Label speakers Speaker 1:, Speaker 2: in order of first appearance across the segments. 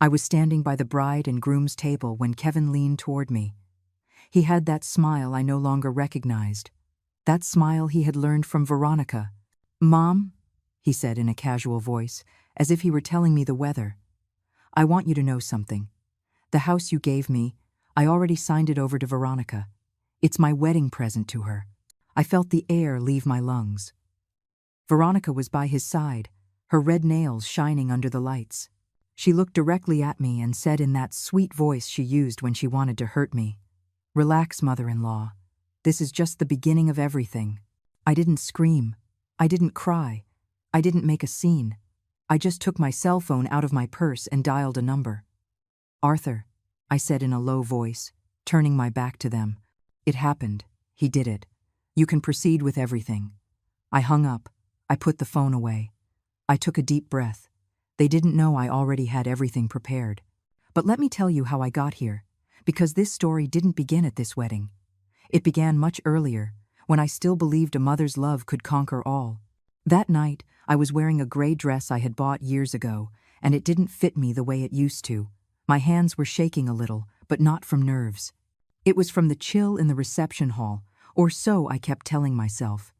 Speaker 1: I was standing by the bride and groom's table when Kevin leaned toward me. He had that smile I no longer recognized. That smile he had learned from Veronica. "Mom," he said in a casual voice, as if he were telling me the weather. "I want you to know something. The house you gave me, I already signed it over to Veronica. It's my wedding present to her." I felt the air leave my lungs. Veronica was by his side, her red nails shining under the lights. She looked directly at me and said in that sweet voice she used when she wanted to hurt me, "Relax, mother-in-law. This is just the beginning of everything." I didn't scream. I didn't cry. I didn't make a scene. I just took my cell phone out of my purse and dialed a number. "Arthur," I said in a low voice, turning my back to them. "It happened. He did it. You can proceed with everything." I hung up. I put the phone away. I took a deep breath. They didn't know I already had everything prepared. But let me tell you how I got here, because this story didn't begin at this wedding. It began much earlier, when I still believed a mother's love could conquer all. That night, I was wearing a gray dress I had bought years ago, and it didn't fit me the way it used to. My hands were shaking a little, but not from nerves. It was from the chill in the reception hall, or so I kept telling myself.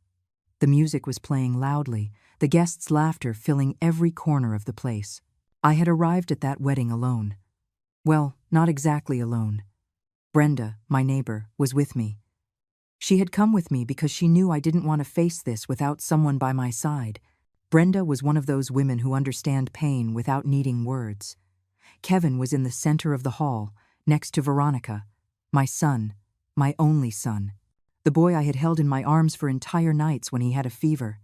Speaker 1: The music was playing loudly, the guests' laughter filling every corner of the place. I had arrived at that wedding alone. Well, not exactly alone. Brenda, my neighbor, was with me. She had come with me because she knew I didn't want to face this without someone by my side. Brenda was one of those women who understand pain without needing words. Kevin was in the center of the hall, next to Veronica, my son, my only son. The boy I had held in my arms for entire nights when he had a fever.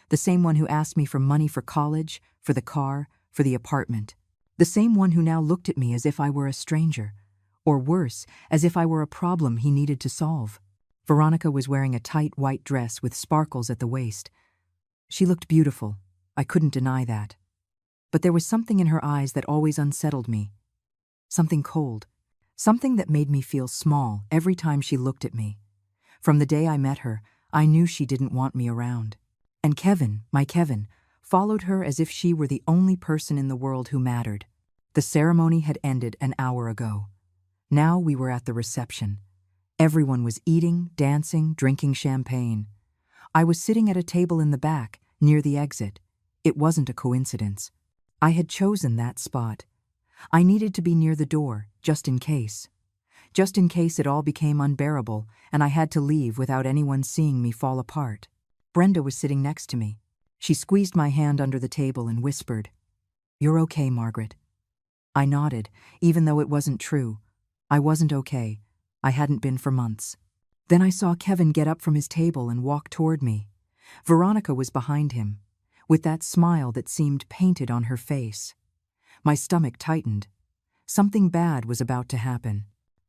Speaker 1: The same one who asked me for money for college, for the car, for the apartment. The same one who now looked at me as if I were a stranger. Or worse, as if I were a problem he needed to solve. Veronica was wearing a tight white dress with sparkles at the waist. She looked beautiful. I couldn't deny that. But there was something in her eyes that always unsettled me. Something cold. Something that made me feel small every time she looked at me. From the day I met her, I knew she didn't want me around. And Kevin, my Kevin, followed her as if she were the only person in the world who mattered. The ceremony had ended an hour ago. Now we were at the reception. Everyone was eating, dancing, drinking champagne. I was sitting at a table in the back, near the exit. It wasn't a coincidence. I had chosen that spot. I needed to be near the door, just in case. Just in case it all became unbearable and I had to leave without anyone seeing me fall apart. Brenda was sitting next to me. She squeezed my hand under the table and whispered, "You're okay, Margaret." I nodded, even though it wasn't true. I wasn't okay. I hadn't been for months. Then I saw Kevin get up from his table and walk toward me. Veronica was behind him, with that smile that seemed painted on her face. My stomach tightened. Something bad was about to happen.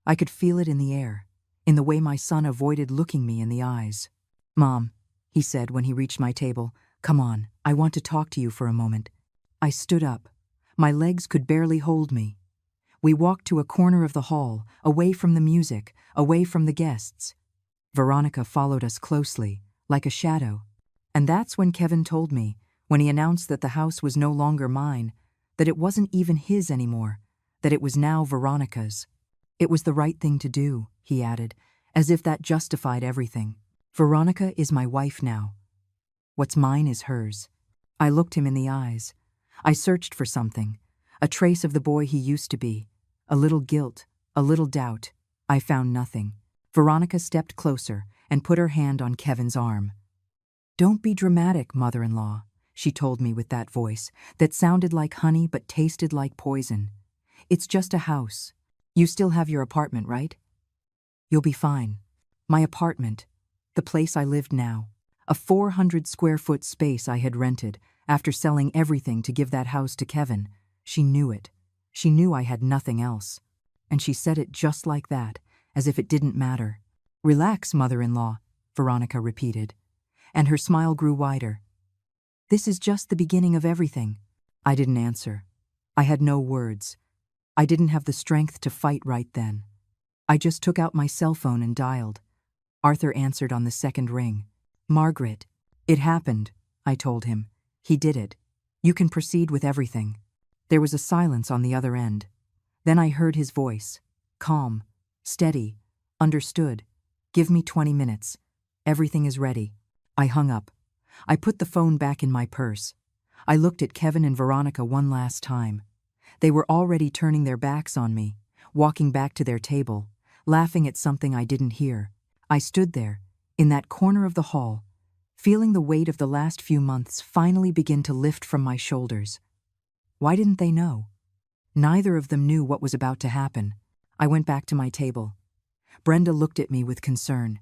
Speaker 1: I could feel it in the air, in the way my son avoided looking me in the eyes. "Mom," he said when he reached my table, "come on, I want to talk to you for a moment." I stood up. My legs could barely hold me. We walked to a corner of the hall, away from the music, away from the guests. Veronica followed us closely, like a shadow. And that's when Kevin told me, when he announced that the house was no longer mine, that it wasn't even his anymore, that it was now Veronica's. "It was the right thing to do," he added, as if that justified everything. "Veronica is my wife now. What's mine is hers." I looked him in the eyes. I searched for something, a trace of the boy he used to be, a little guilt, a little doubt. I found nothing. Veronica stepped closer and put her hand on Kevin's arm. "Don't be dramatic, mother-in-law," she told me with that voice that sounded like honey but tasted like poison. "It's just a house. You still have your apartment, right? You'll be fine." My apartment, the place I lived now, a 400-square-foot space I had rented after selling everything to give that house to Kevin. She knew it. She knew I had nothing else. And she said it just like that, as if it didn't matter. "Relax, mother-in-law," Veronica repeated, and her smile grew wider. "This is just the beginning of everything." I didn't answer. I had no words. I didn't have the strength to fight right then. I just took out my cell phone and dialed. Arthur answered on the second ring. "Margaret." "It happened," I told him. "He did it. You can proceed with everything." There was a silence on the other end. Then I heard his voice. Calm. Steady. Understood. Give me 20 minutes. Everything is ready. I hung up. I put the phone back in my purse. I looked at Kevin and Veronica one last time. They were already turning their backs on me, walking back to their table, laughing at something I didn't hear. I stood there, in that corner of the hall, feeling the weight of the last few months finally begin to lift from my shoulders. Why didn't they know? Neither of them knew what was about to happen. I went back to my table. Brenda looked at me with concern.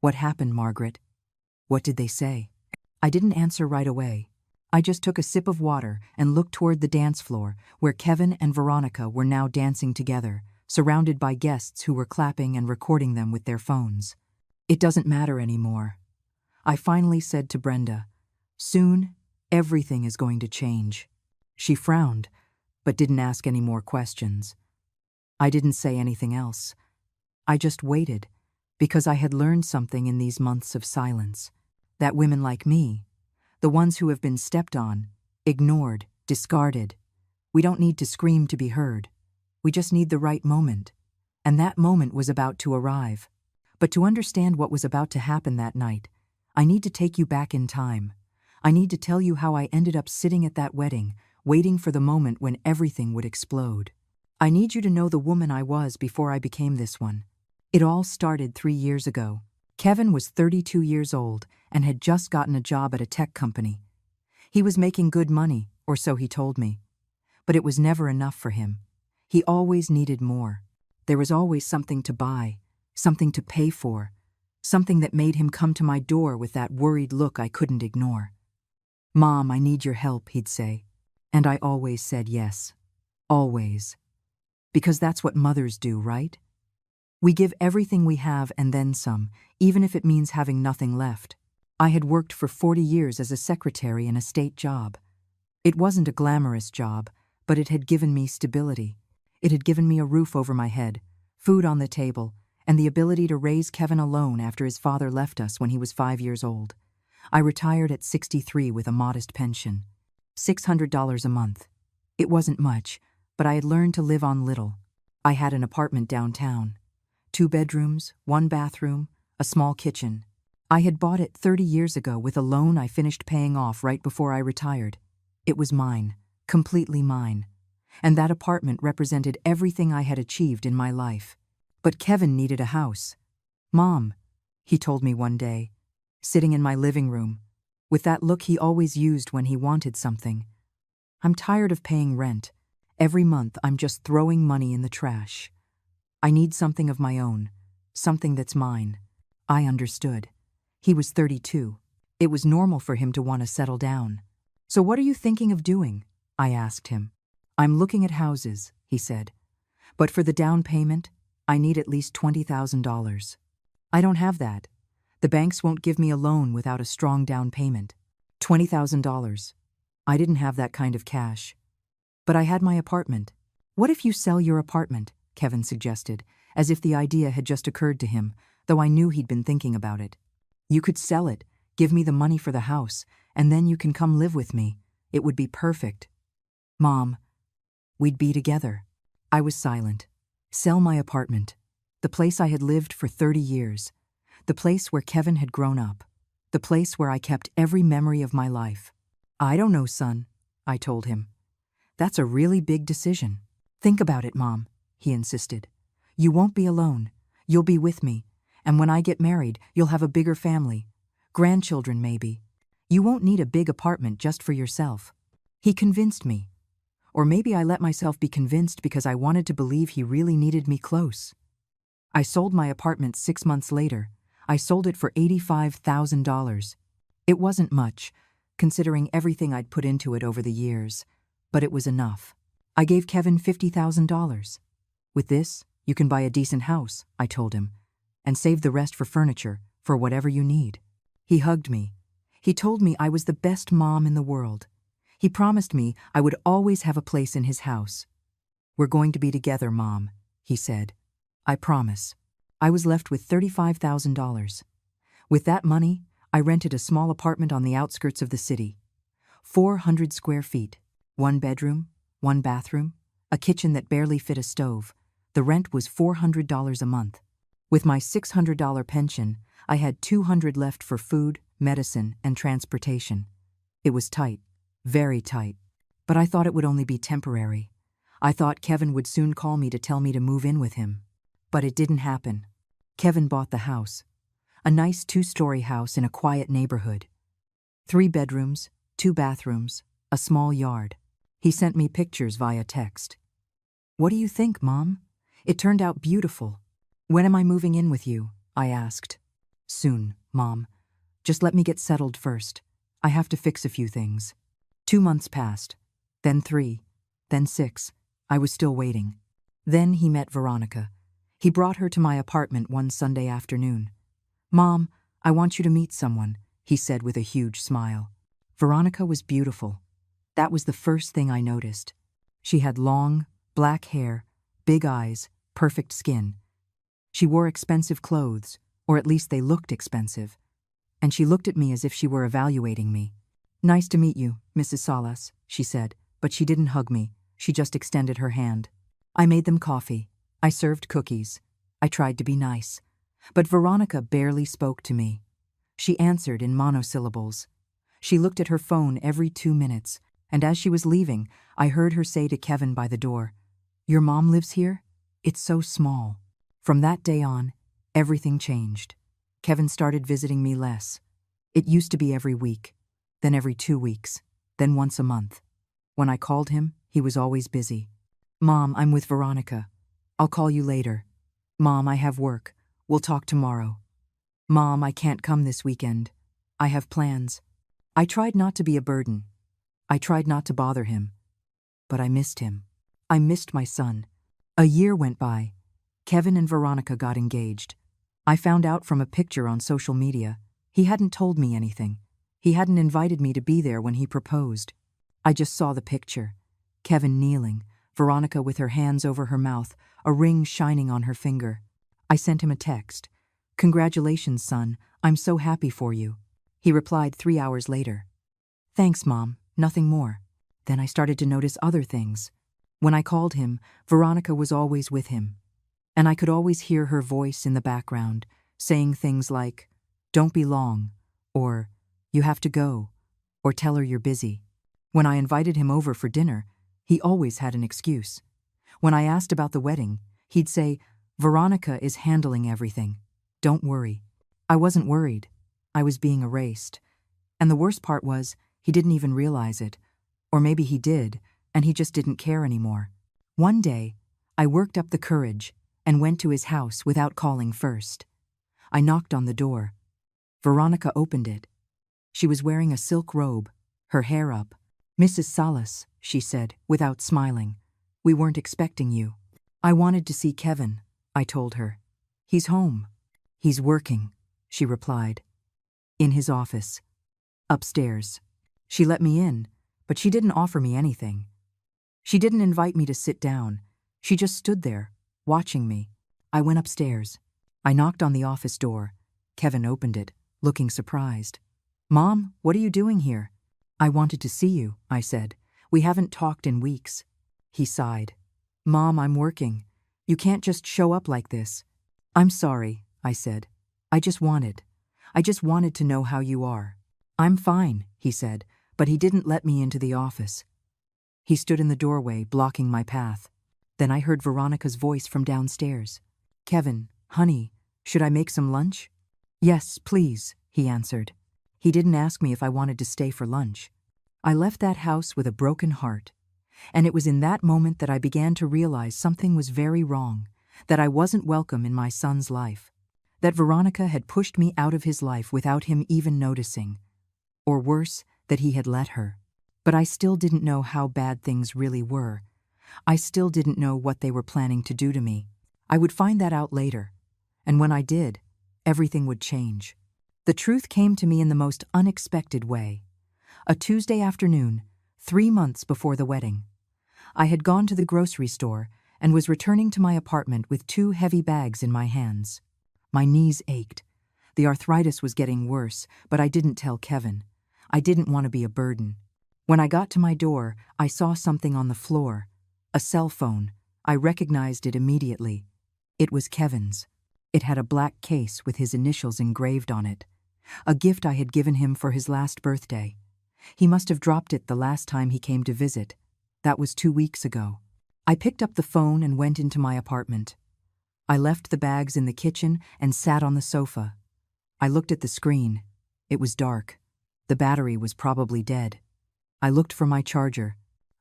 Speaker 1: What happened, Margaret? What did they say? I didn't answer right away. I just took a sip of water and looked toward the dance floor, where Kevin and Veronica were now dancing together, surrounded by guests who were clapping and recording them with their phones. It doesn't matter anymore. I finally said to Brenda, soon, everything is going to change. She frowned, but didn't ask any more questions. I didn't say anything else. I just waited, because I had learned something in these months of silence. That women like me, the ones who have been stepped on, ignored, discarded, we don't need to scream to be heard. We just need the right moment. And that moment was about to arrive. But to understand what was about to happen that night, I need to take you back in time. I need to tell you how I ended up sitting at that wedding, waiting for the moment when everything would explode. I need you to know the woman I was before I became this one. It all started 3 years ago. Kevin was 32 years old and had just gotten a job at a tech company. He was making good money, or so he told me. But it was never enough for him. He always needed more. There was always something to buy, something to pay for, something that made him come to my door with that worried look I couldn't ignore. Mom, I need your help, he'd say. And I always said yes. Always. Because that's what mothers do, right? We give everything we have and then some, even if it means having nothing left. I had worked for 40 years as a secretary in a state job. It wasn't a glamorous job, but it had given me stability. It had given me a roof over my head, food on the table, and the ability to raise Kevin alone after his father left us when he was 5 years old. I retired at 63 with a modest pension. $600 a month. It wasn't much, but I had learned to live on little. I had an apartment downtown. 2 bedrooms, 1 bathroom, a small kitchen. I had bought it 30 years ago with a loan I finished paying off right before I retired. It was mine, completely mine. And that apartment represented everything I had achieved in my life. But Kevin needed a house. Mom, he told me one day, sitting in my living room, with that look he always used when he wanted something. I'm tired of paying rent. Every month I'm just throwing money in the trash. I need something of my own, something that's mine. I understood. He was 32. It was normal for him to want to settle down. So what are you thinking of doing? I asked him. I'm looking at houses, he said. But for the down payment, I need at least $20,000. I don't have that. The banks won't give me a loan without a strong down payment. $20,000. I didn't have that kind of cash. But I had my apartment. What if you sell your apartment? Kevin suggested, as if the idea had just occurred to him, though I knew he'd been thinking about it. You could sell it, give me the money for the house, and then you can come live with me. It would be perfect. Mom, we'd be together. I was silent. Sell my apartment. The place I had lived for 30 years. The place where Kevin had grown up. The place where I kept every memory of my life. I don't know, son, I told him. That's a really big decision. Think about it, Mom, he insisted. You won't be alone. You'll be with me. And when I get married, you'll have a bigger family. Grandchildren, maybe. You won't need a big apartment just for yourself. He convinced me. Or maybe I let myself be convinced because I wanted to believe he really needed me close. I sold my apartment 6 months later. I sold it for $85,000. It wasn't much, considering everything I'd put into it over the years, but it was enough. I gave Kevin $50,000. With this, you can buy a decent house, I told him, and save the rest for furniture, for whatever you need. He hugged me. He told me I was the best mom in the world. He promised me I would always have a place in his house. We're going to be together, Mom, he said. I promise. I was left with $35,000. With that money, I rented a small apartment on the outskirts of the city. 400 square feet, 1 bedroom, one bathroom, a kitchen that barely fit a stove. The rent was $400 a month. With my $600 pension, I had $200 left for food, medicine, and transportation. It was tight, very tight. But I thought it would only be temporary. I thought Kevin would soon call me to tell me to move in with him. But it didn't happen. Kevin bought the house. A nice 2-story house in a quiet neighborhood. 3 bedrooms, 2 bathrooms, a small yard. He sent me pictures via text. "What do you think, Mom? It turned out beautiful. When am I moving in with you?" I asked. "Soon, Mom. Just let me get settled first. I have to fix a few things." 2 months passed, then 3, then 6. I was still waiting. Then he met Veronica. He brought her to my apartment one Sunday afternoon. "Mom, I want you to meet someone," he said with a huge smile. Veronica was beautiful. That was the first thing I noticed. She had long, black hair, big eyes, perfect skin. She wore expensive clothes, or at least they looked expensive. And she looked at me as if she were evaluating me. "Nice to meet you, Mrs. Salas," she said, but she didn't hug me. She just extended her hand. I made them coffee. I served cookies. I tried to be nice. But Veronica barely spoke to me. She answered in monosyllables. She looked at her phone every 2 minutes, and as she was leaving, I heard her say to Kevin by the door, "Your mom lives here? It's so small." From that day on, everything changed. Kevin started visiting me less. It used to be every week, then every 2 weeks, then once a month. When I called him, he was always busy. "Mom, I'm with Veronica. I'll call you later." "Mom, I have work. We'll talk tomorrow." "Mom, I can't come this weekend. I have plans." I tried not to be a burden. I tried not to bother him. But I missed him. I missed my son. A year went by. Kevin and Veronica got engaged. I found out from a picture on social media. He hadn't told me anything. He hadn't invited me to be there when he proposed. I just saw the picture. Kevin kneeling, Veronica with her hands over her mouth, a ring shining on her finger. I sent him a text. "Congratulations, son. I'm so happy for you." He replied 3 hours later. "Thanks, Mom. Nothing more." Then I started to notice other things. When I called him, Veronica was always with him. And I could always hear her voice in the background, saying things like, "Don't be long," or "You have to go," or "Tell her you're busy." When I invited him over for dinner, he always had an excuse. When I asked about the wedding, he'd say, "Veronica is handling everything. Don't worry." I wasn't worried. I was being erased. And the worst part was, he didn't even realize it. Or maybe he did, and he just didn't care anymore. One day, I worked up the courage and went to his house without calling first. I knocked on the door. Veronica opened it. She was wearing a silk robe, her hair up. "Mrs. Salas," she said, without smiling. "We weren't expecting you." "I wanted to see Kevin," I told her. "He's home." "He's working," she replied. "In his office. Upstairs." She let me in, but she didn't offer me anything. She didn't invite me to sit down. She just stood there, watching me. I went upstairs. I knocked on the office door. Kevin opened it, looking surprised. "Mom, what are you doing here?" "I wanted to see you," I said. "We haven't talked in weeks." He sighed. "Mom, I'm working. You can't just show up like this." "I'm sorry," I said. I just wanted to know how you are." "I'm fine," he said, but he didn't let me into the office. He stood in the doorway, blocking my path. Then I heard Veronica's voice from downstairs. "Kevin, honey, should I make some lunch?" "Yes, please," he answered. He didn't ask me if I wanted to stay for lunch. I left that house with a broken heart. And it was in that moment that I began to realize something was very wrong, that I wasn't welcome in my son's life, that Veronica had pushed me out of his life without him even noticing, or worse, that he had let her. But I still didn't know how bad things really were. I still didn't know what they were planning to do to me. I would find that out later, and when I did, everything would change. The truth came to me in the most unexpected way. A Tuesday afternoon, 3 months before the wedding. I had gone to the grocery store and was returning to my apartment with 2 heavy bags in my hands. My knees ached. The arthritis was getting worse, but I didn't tell Kevin. I didn't want to be a burden. When I got to my door, I saw something on the floor. A cell phone. I recognized it immediately. It was Kevin's. It had a black case with his initials engraved on it. A gift I had given him for his last birthday. He must have dropped it the last time he came to visit. That was 2 weeks ago. I picked up the phone and went into my apartment. I left the bags in the kitchen and sat on the sofa. I looked at the screen. It was dark. The battery was probably dead. I looked for my charger.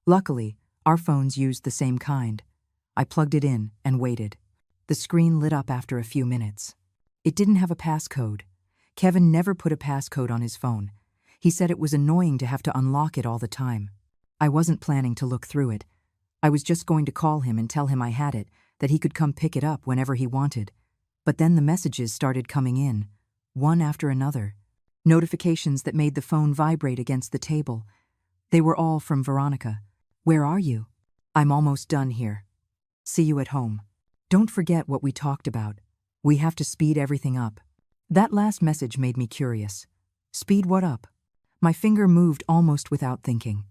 Speaker 1: Luckily, our phones used the same kind. I plugged it in and waited. The screen lit up after a few minutes. It didn't have a passcode. Kevin never put a passcode on his phone. He said it was annoying to have to unlock it all the time. I wasn't planning to look through it. I was just going to call him and tell him I had it, that he could come pick it up whenever he wanted. But then the messages started coming in, one after another. Notifications that made the phone vibrate against the table. They were all from Veronica. "Where are you?" "I'm almost done here. See you at home. Don't forget what we talked about. We have to speed everything up." That last message made me curious. Speed what up? My finger moved almost without thinking.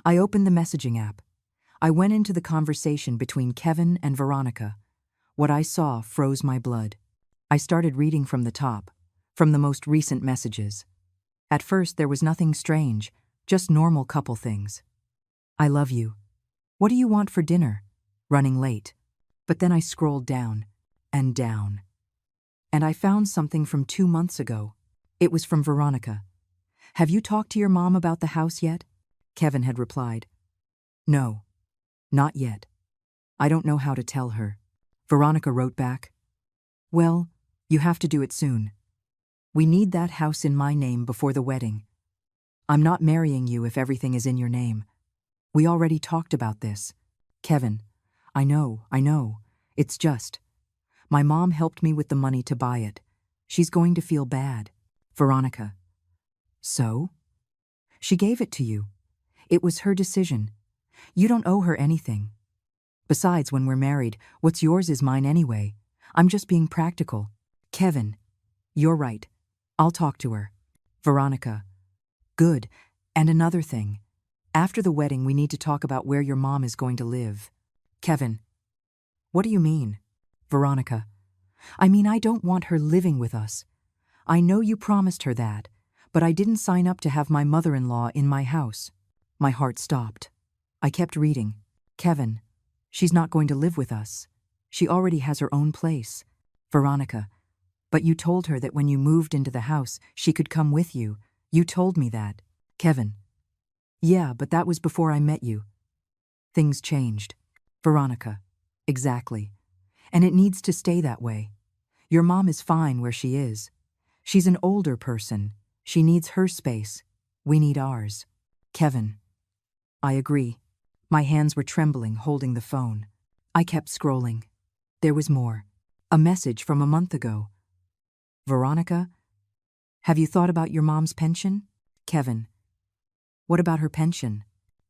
Speaker 1: I opened the messaging app. I went into the conversation between Kevin and Veronica. What I saw froze my blood. I started reading from the top, from the most recent messages. At first, there was nothing strange, just normal couple things. "I love you. What do you want for dinner? Running late." But then I scrolled down and down. And I found something from 2 months ago. It was from Veronica. "Have you talked to your mom about the house yet?" Kevin had replied. "No, not yet. I don't know how to tell her." Veronica wrote back, "Well, you have to do it soon. We need that house in my name before the wedding. I'm not marrying you if everything is in your name. We already talked about this." Kevin, I know. It's just. My mom helped me with the money to buy it. She's going to feel bad." Veronica, "So? She gave it to you. It was her decision. You don't owe her anything. Besides, when we're married, what's yours is mine anyway. I'm just being practical." Kevin, "You're right. I'll talk to her." Veronica, "Good. And another thing. After the wedding, we need to talk about where your mom is going to live." Kevin, "What do you mean?" Veronica, "I mean, I don't want her living with us. I know you promised her that, but I didn't sign up to have my mother-in-law in my house." My heart stopped. I kept reading. Kevin, "She's not going to live with us. She already has her own place." Veronica, "But you told her that when you moved into the house, she could come with you. You told me that." Kevin, "Yeah, but that was before I met you. Things changed." Veronica, "Exactly. And it needs to stay that way. Your mom is fine where she is. She's an older person. She needs her space. We need ours." Kevin, "I agree." My hands were trembling, holding the phone. I kept scrolling. There was more. A message from a month ago. Veronica, "Have you thought about your mom's pension?" Kevin, "What about her pension?"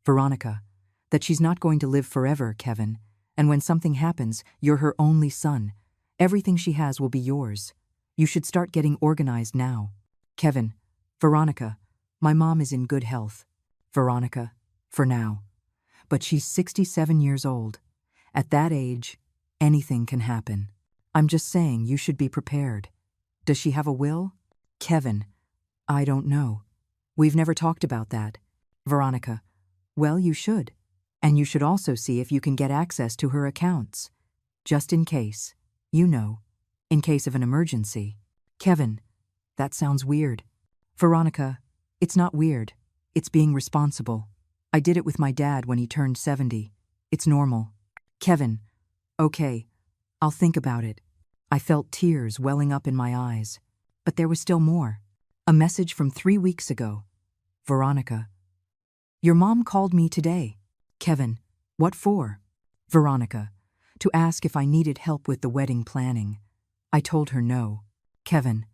Speaker 1: Veronica, "That she's not going to live forever, Kevin. And when something happens, you're her only son. Everything she has will be yours. You should start getting organized now." Kevin, "Veronica, my mom is in good health." Veronica, "For now. But she's 67 years old. At that age, anything can happen. I'm just saying you should be prepared. Does she have a will?" Kevin, "I don't know. We've never talked about that." Veronica, "Well, you should. And you should also see if you can get access to her accounts. Just in case. You know, in case of an emergency." Kevin, "That sounds weird." Veronica, "It's not weird. It's being responsible. I did it with my dad when he turned 70. It's normal." Kevin, "Okay, I'll think about it." I felt tears welling up in my eyes. But there was still more. A message from 3 weeks ago. Veronica, "Your mom called me today." Kevin, "What for?" Veronica, "To ask if I needed help with the wedding planning. I told her no." Kevin,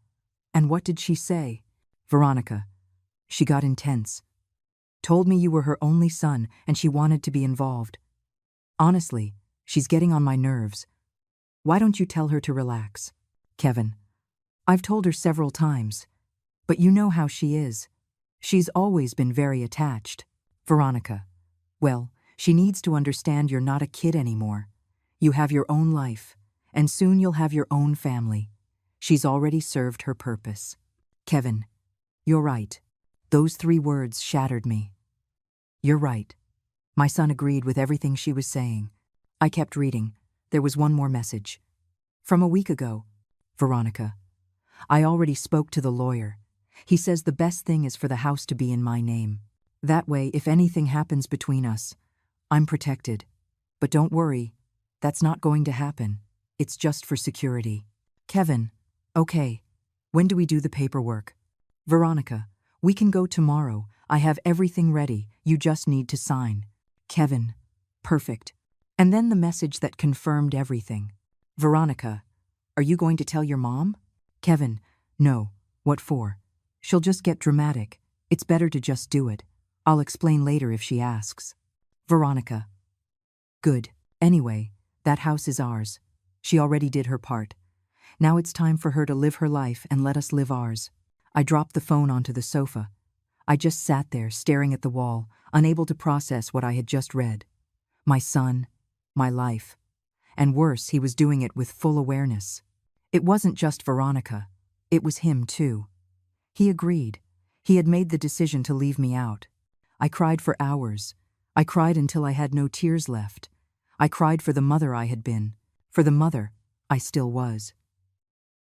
Speaker 1: "And what did she say?" Veronica, "She got intense. Told me you were her only son and she wanted to be involved. Honestly, she's getting on my nerves. Why don't you tell her to relax?" Kevin, "I've told her several times. But you know how she is. She's always been very attached." Veronica. Well, she needs to understand you're not a kid anymore. You have your own life, and soon you'll have your own family. She's already served her purpose. Kevin, you're right. Those 3 words shattered me. You're right. My son agreed with everything she was saying. I kept reading. There was one more message. From a week ago. Veronica. I already spoke to the lawyer. He says the best thing is for the house to be in my name. That way, if anything happens between us, I'm protected. But don't worry, that's not going to happen. It's just for security. Kevin. Okay. When do we do the paperwork? Veronica. We can go tomorrow. I have everything ready. You just need to sign. Kevin. Perfect. And then the message that confirmed everything. Veronica. Are you going to tell your mom? Kevin. No. What for? She'll just get dramatic. It's better to just do it. I'll explain later if she asks. Veronica. Good. Anyway, that house is ours. She already did her part. Now it's time for her to live her life and let us live ours. I dropped the phone onto the sofa. I just sat there staring at the wall, unable to process what I had just read. My son, my life. And worse, he was doing it with full awareness. It wasn't just Veronica. It was him too. He agreed. He had made the decision to leave me out. I cried for hours. I cried until I had no tears left. I cried for the mother I had been, for the mother I still was,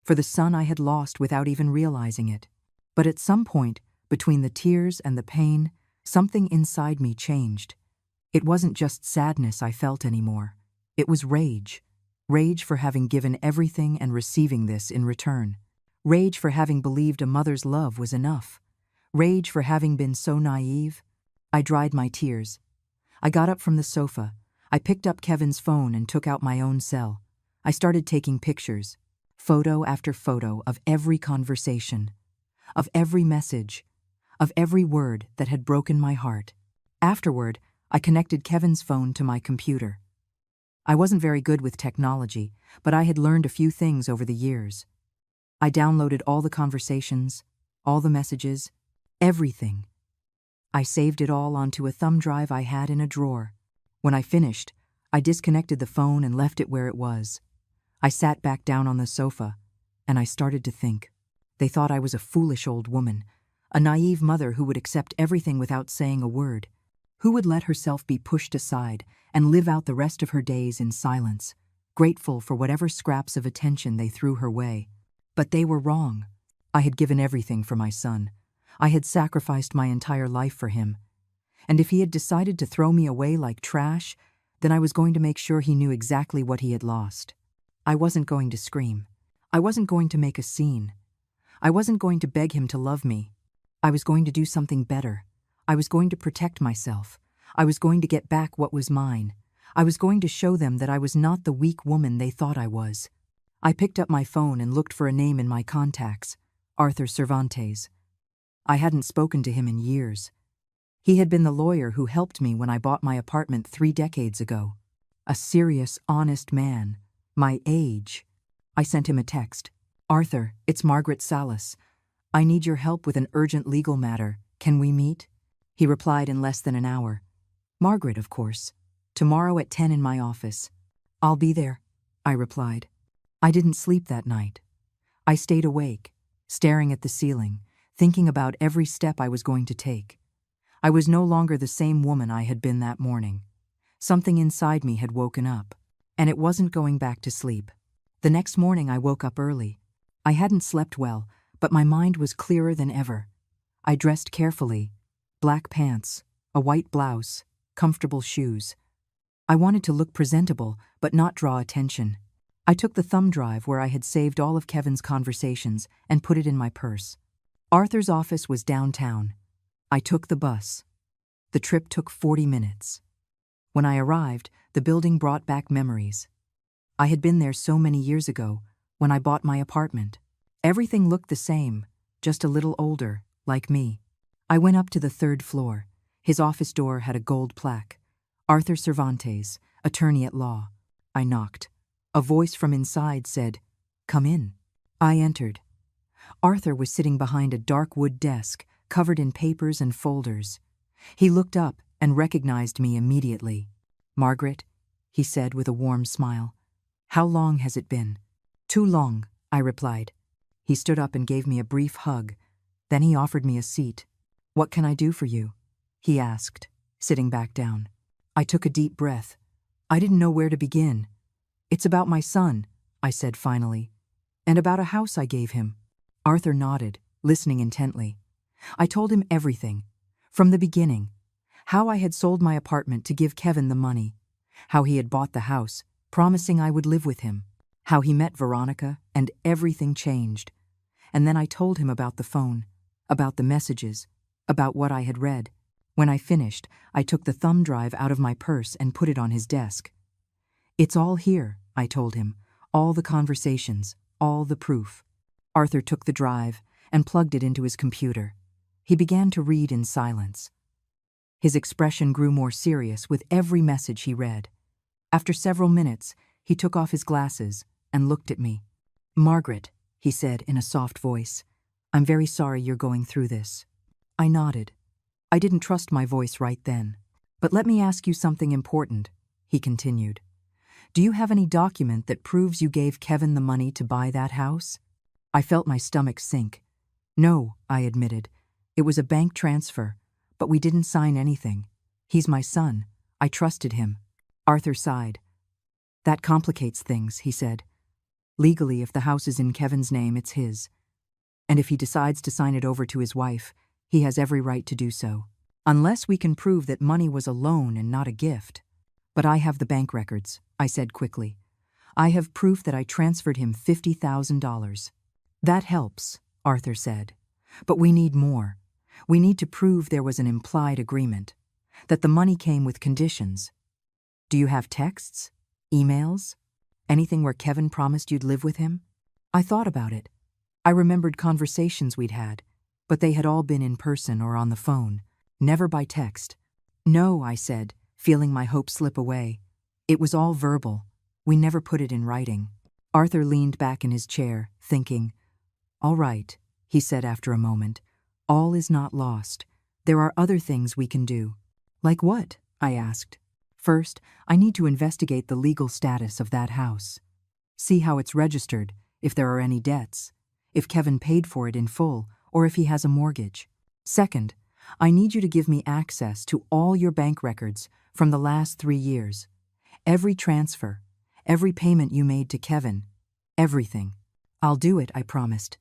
Speaker 1: for the son I had lost without even realizing it. But at some point, between the tears and the pain, something inside me changed. It wasn't just sadness I felt anymore. It was rage. Rage for having given everything and receiving this in return. Rage for having believed a mother's love was enough. Rage for having been so naive. I dried my tears. I got up from the sofa. I picked up Kevin's phone and took out my own cell. I started taking pictures, photo after photo of every conversation, of every message, of every word that had broken my heart. Afterward, I connected Kevin's phone to my computer. I wasn't very good with technology, but I had learned a few things over the years. I downloaded all the conversations, all the messages, everything. I saved it all onto a thumb drive I had in a drawer. When I finished, I disconnected the phone and left it where it was. I sat back down on the sofa, and I started to think. They thought I was a foolish old woman, a naive mother who would accept everything without saying a word, who would let herself be pushed aside and live out the rest of her days in silence, grateful for whatever scraps of attention they threw her way. But they were wrong. I had given everything for my son. I had sacrificed my entire life for him. And if he had decided to throw me away like trash, then I was going to make sure he knew exactly what he had lost. I wasn't going to scream. I wasn't going to make a scene. I wasn't going to beg him to love me. I was going to do something better. I was going to protect myself. I was going to get back what was mine. I was going to show them that I was not the weak woman they thought I was. I picked up my phone and looked for a name in my contacts, Arthur Cervantes. I hadn't spoken to him in years. He had been the lawyer who helped me when I bought my apartment 3 decades ago. A serious, honest man. My age. I sent him a text. Arthur, it's Margaret Salas. I need your help with an urgent legal matter. Can we meet? He replied in less than an hour. Margaret, of course. Tomorrow at 10 in my office. I'll be there, I replied. I didn't sleep that night. I stayed awake, staring at the ceiling, thinking about every step I was going to take. I was no longer the same woman I had been that morning. Something inside me had woken up, and it wasn't going back to sleep. The next morning I woke up early. I hadn't slept well, but my mind was clearer than ever. I dressed carefully. Black pants, a white blouse, comfortable shoes. I wanted to look presentable, but not draw attention. I took the thumb drive where I had saved all of Kevin's conversations and put it in my purse. Arthur's office was downtown. I took the bus. The trip took 40 minutes. When I arrived, the building brought back memories. I had been there so many years ago, when I bought my apartment. Everything looked the same, just a little older, like me. I went up to the 3rd floor. His office door had a gold plaque. Arthur Cervantes, attorney at law. I knocked. A voice from inside said, "Come in." I entered. Arthur was sitting behind a dark wood desk, covered in papers and folders. He looked up, and recognized me immediately. "Margaret," he said with a warm smile. "How long has it been?" "Too long," I replied. He stood up and gave me a brief hug. Then he offered me a seat. "What can I do for you?" he asked, sitting back down. I took a deep breath. I didn't know where to begin. "It's about my son," I said finally, "and about a house I gave him." Arthur nodded, listening intently. I told him everything, from the beginning, how I had sold my apartment to give Kevin the money, how he had bought the house, promising I would live with him, how he met Veronica, and everything changed. And then I told him about the phone, about the messages, about what I had read. When I finished, I took the thumb drive out of my purse and put it on his desk. "It's all here," I told him, "all the conversations, all the proof." Arthur took the drive and plugged it into his computer. He began to read in silence. His expression grew more serious with every message he read. After several minutes, he took off his glasses and looked at me. "Margaret," he said in a soft voice, "I'm very sorry you're going through this." I nodded. I didn't trust my voice right then. "But let me ask you something important," he continued. "Do you have any document that proves you gave Kevin the money to buy that house?" I felt my stomach sink. "No," I admitted. "It was a bank transfer, but we didn't sign anything. He's my son. I trusted him." Arthur sighed. "That complicates things," he said. "Legally, if the house is in Kevin's name, it's his. And if he decides to sign it over to his wife, he has every right to do so. Unless we can prove that money was a loan and not a gift." "But I have the bank records," I said quickly. "I have proof that I transferred him $50,000. "That helps," Arthur said. "But we need more. We need to prove there was an implied agreement, that the money came with conditions. Do you have texts? Emails? Anything where Kevin promised you'd live with him?" I thought about it. I remembered conversations we'd had, but they had all been in person or on the phone, never by text. "No," I said, feeling my hope slip away. "It was all verbal. We never put it in writing." Arthur leaned back in his chair, thinking. "All right," he said after a moment. "All is not lost. There are other things we can do." "Like what?" I asked. "First, I need to investigate the legal status of that house. See how it's registered, if there are any debts, if Kevin paid for it in full, or if he has a mortgage. Second, I need you to give me access to all your bank records from the last 3 years. Every transfer, every payment you made to Kevin, everything." "I'll do it," I promised.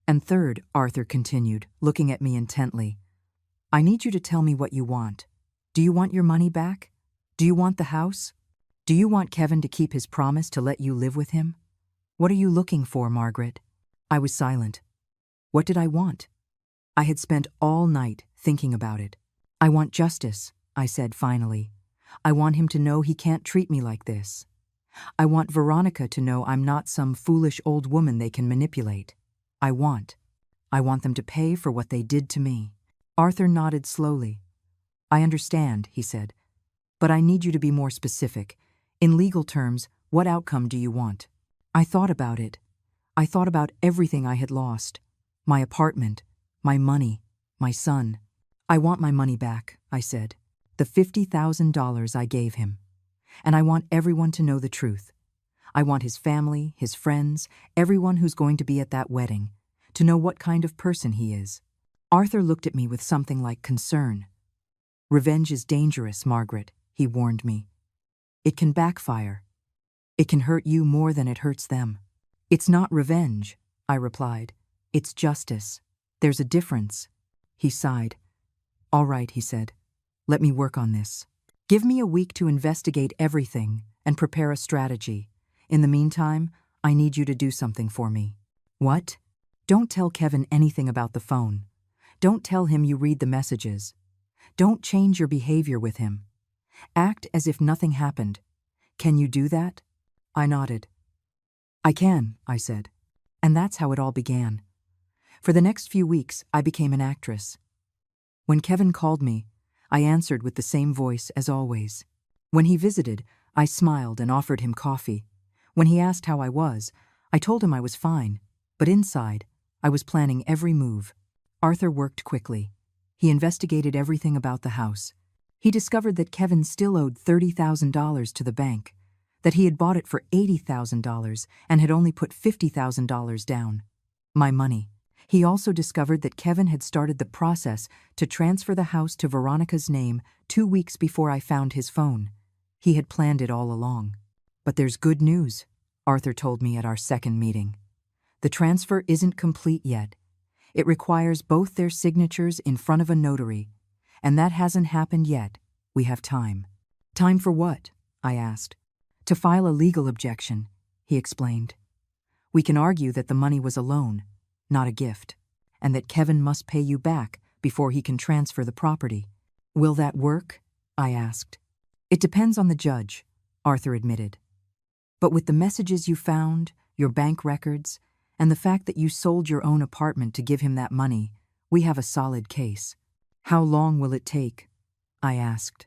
Speaker 1: "And third," Arthur continued, looking at me intently, "I need you to tell me what you want. Do you want your money back? Do you want the house? Do you want Kevin to keep his promise to let you live with him? What are you looking for, Margaret?" I was silent. What did I want? I had spent all night thinking about it. "I want justice," I said finally. "I want him to know he can't treat me like this. I want Veronica to know I'm not some foolish old woman they can manipulate. I want them to pay for what they did to me." Arthur nodded slowly. "I understand," he said, "but I need you to be more specific. In legal terms, what outcome do you want?" I thought about it. I thought about everything I had lost. My apartment, my money, my son. "I want my money back," I said. "The $50,000 I gave him. And I want everyone to know the truth. I want his family, his friends, everyone who's going to be at that wedding, to know what kind of person he is." Arthur looked at me with something like concern. "Revenge is dangerous, Margaret," he warned me. "It can backfire. It can hurt you more than it hurts them." "It's not revenge," I replied. "It's justice. There's a difference." He sighed. "All right," he said. "Let me work on this. Give me a week to investigate everything and prepare a strategy. In the meantime, I need you to do something for me." "What?" "Don't tell Kevin anything about the phone. Don't tell him you read the messages. Don't change your behavior with him. Act as if nothing happened. Can you do that?" I nodded. "I can," I said. And that's how it all began. For the next few weeks, I became an actress. When Kevin called me, I answered with the same voice as always. When he visited, I smiled and offered him coffee. When he asked how I was, I told him I was fine, but inside, I was planning every move. Arthur worked quickly. He investigated everything about the house. He discovered that Kevin still owed $30,000 to the bank, that he had bought it for $80,000 and had only put $50,000 down. My money. He also discovered that Kevin had started the process to transfer the house to Veronica's name 2 weeks before I found his phone. He had planned it all along. But there's good news, Arthur told me at our second meeting. The transfer isn't complete yet. It requires both their signatures in front of a notary, and that hasn't happened yet. We have time. Time for what? I asked. To file a legal objection, he explained. We can argue that the money was a loan, not a gift, and that Kevin must pay you back before he can transfer the property. Will that work? I asked. It depends on the judge, Arthur admitted. But with the messages you found, your bank records, and the fact that you sold your own apartment to give him that money, we have a solid case. How long will it take? I asked.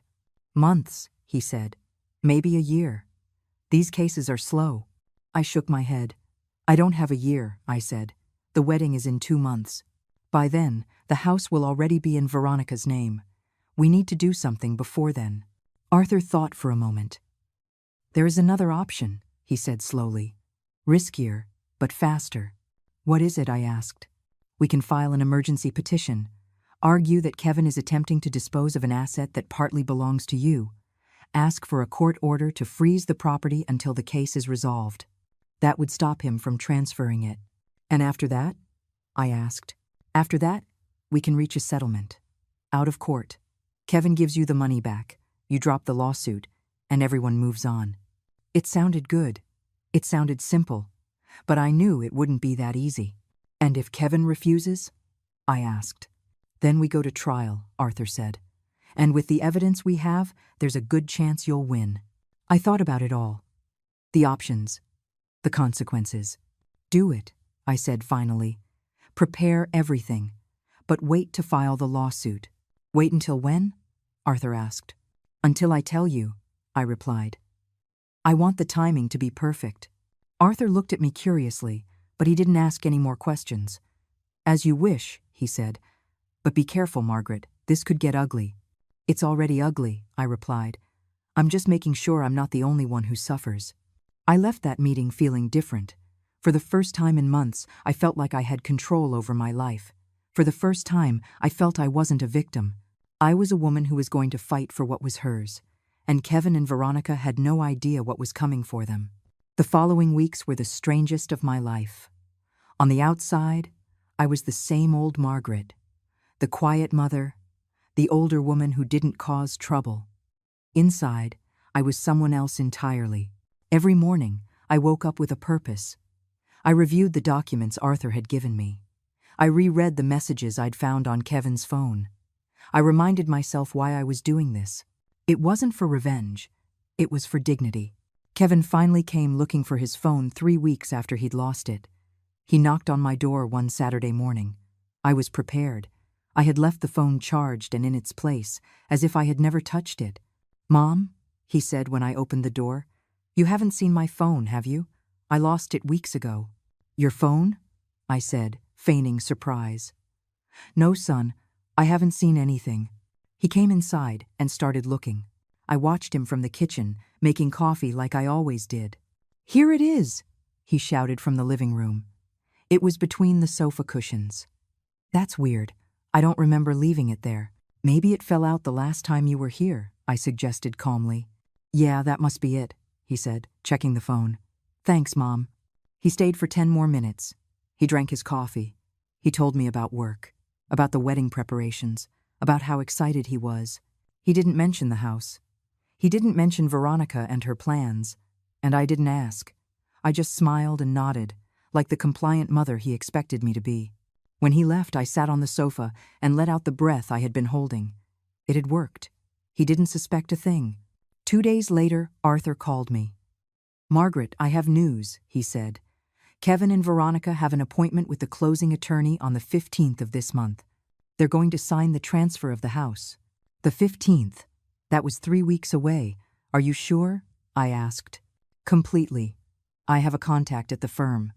Speaker 1: Months, he said. Maybe a year. These cases are slow. I shook my head. I don't have a year, I said. The wedding is in 2 months. By then, the house will already be in Veronica's name. We need to do something before then. Arthur thought for a moment. There is another option, he said slowly. Riskier, but faster. What is it? I asked. We can file an emergency petition. Argue that Kevin is attempting to dispose of an asset that partly belongs to you. Ask for a court order to freeze the property until the case is resolved. That would stop him from transferring it. And after that? I asked. After that, we can reach a settlement. Out of court. Kevin gives you the money back. You drop the lawsuit, and everyone moves on. It sounded good. It sounded simple. But I knew it wouldn't be that easy. And if Kevin refuses? I asked. Then we go to trial, Arthur said. And with the evidence we have, there's a good chance you'll win. I thought about it all. The options. The consequences. Do it, I said finally. Prepare everything. But wait to file the lawsuit. Wait until when? Arthur asked. Until I tell you, I replied. I want the timing to be perfect. Arthur looked at me curiously, but he didn't ask any more questions. As you wish, he said. But be careful, Margaret. This could get ugly. It's already ugly, I replied. I'm just making sure I'm not the only one who suffers. I left that meeting feeling different. For the first time in months, I felt like I had control over my life. For the first time, I felt I wasn't a victim. I was a woman who was going to fight for what was hers. And Kevin and Veronica had no idea what was coming for them. The following weeks were the strangest of my life. On the outside, I was the same old Margaret, the quiet mother, the older woman who didn't cause trouble. Inside, I was someone else entirely. Every morning, I woke up with a purpose. I reviewed the documents Arthur had given me. I reread the messages I'd found on Kevin's phone. I reminded myself why I was doing this. It wasn't for revenge. It was for dignity. Kevin finally came looking for his phone 3 weeks after he'd lost it. He knocked on my door one Saturday morning. I was prepared. I had left the phone charged and in its place, as if I had never touched it. Mom, he said when I opened the door, you haven't seen my phone, have you? I lost it weeks ago. Your phone? I said, feigning surprise. No, son, I haven't seen anything. He came inside and started looking. I watched him from the kitchen, making coffee like I always did. Here it is, he shouted from the living room. It was between the sofa cushions. That's weird. I don't remember leaving it there. Maybe it fell out the last time you were here, I suggested calmly. Yeah, that must be it, he said, checking the phone. Thanks, Mom. He stayed for 10 more minutes. He drank his coffee. He told me about work, about the wedding preparations, about how excited he was. He didn't mention the house. He didn't mention Veronica and her plans, and I didn't ask. I just smiled and nodded, like the compliant mother he expected me to be. When he left, I sat on the sofa and let out the breath I had been holding. It had worked. He didn't suspect a thing. 2 days later, Arthur called me. Margaret, I have news, he said. Kevin and Veronica have an appointment with the closing attorney on the 15th of this month. They're going to sign the transfer of the house. The 15th. That was 3 weeks away. Are you sure? I asked. Completely. I have a contact at the firm.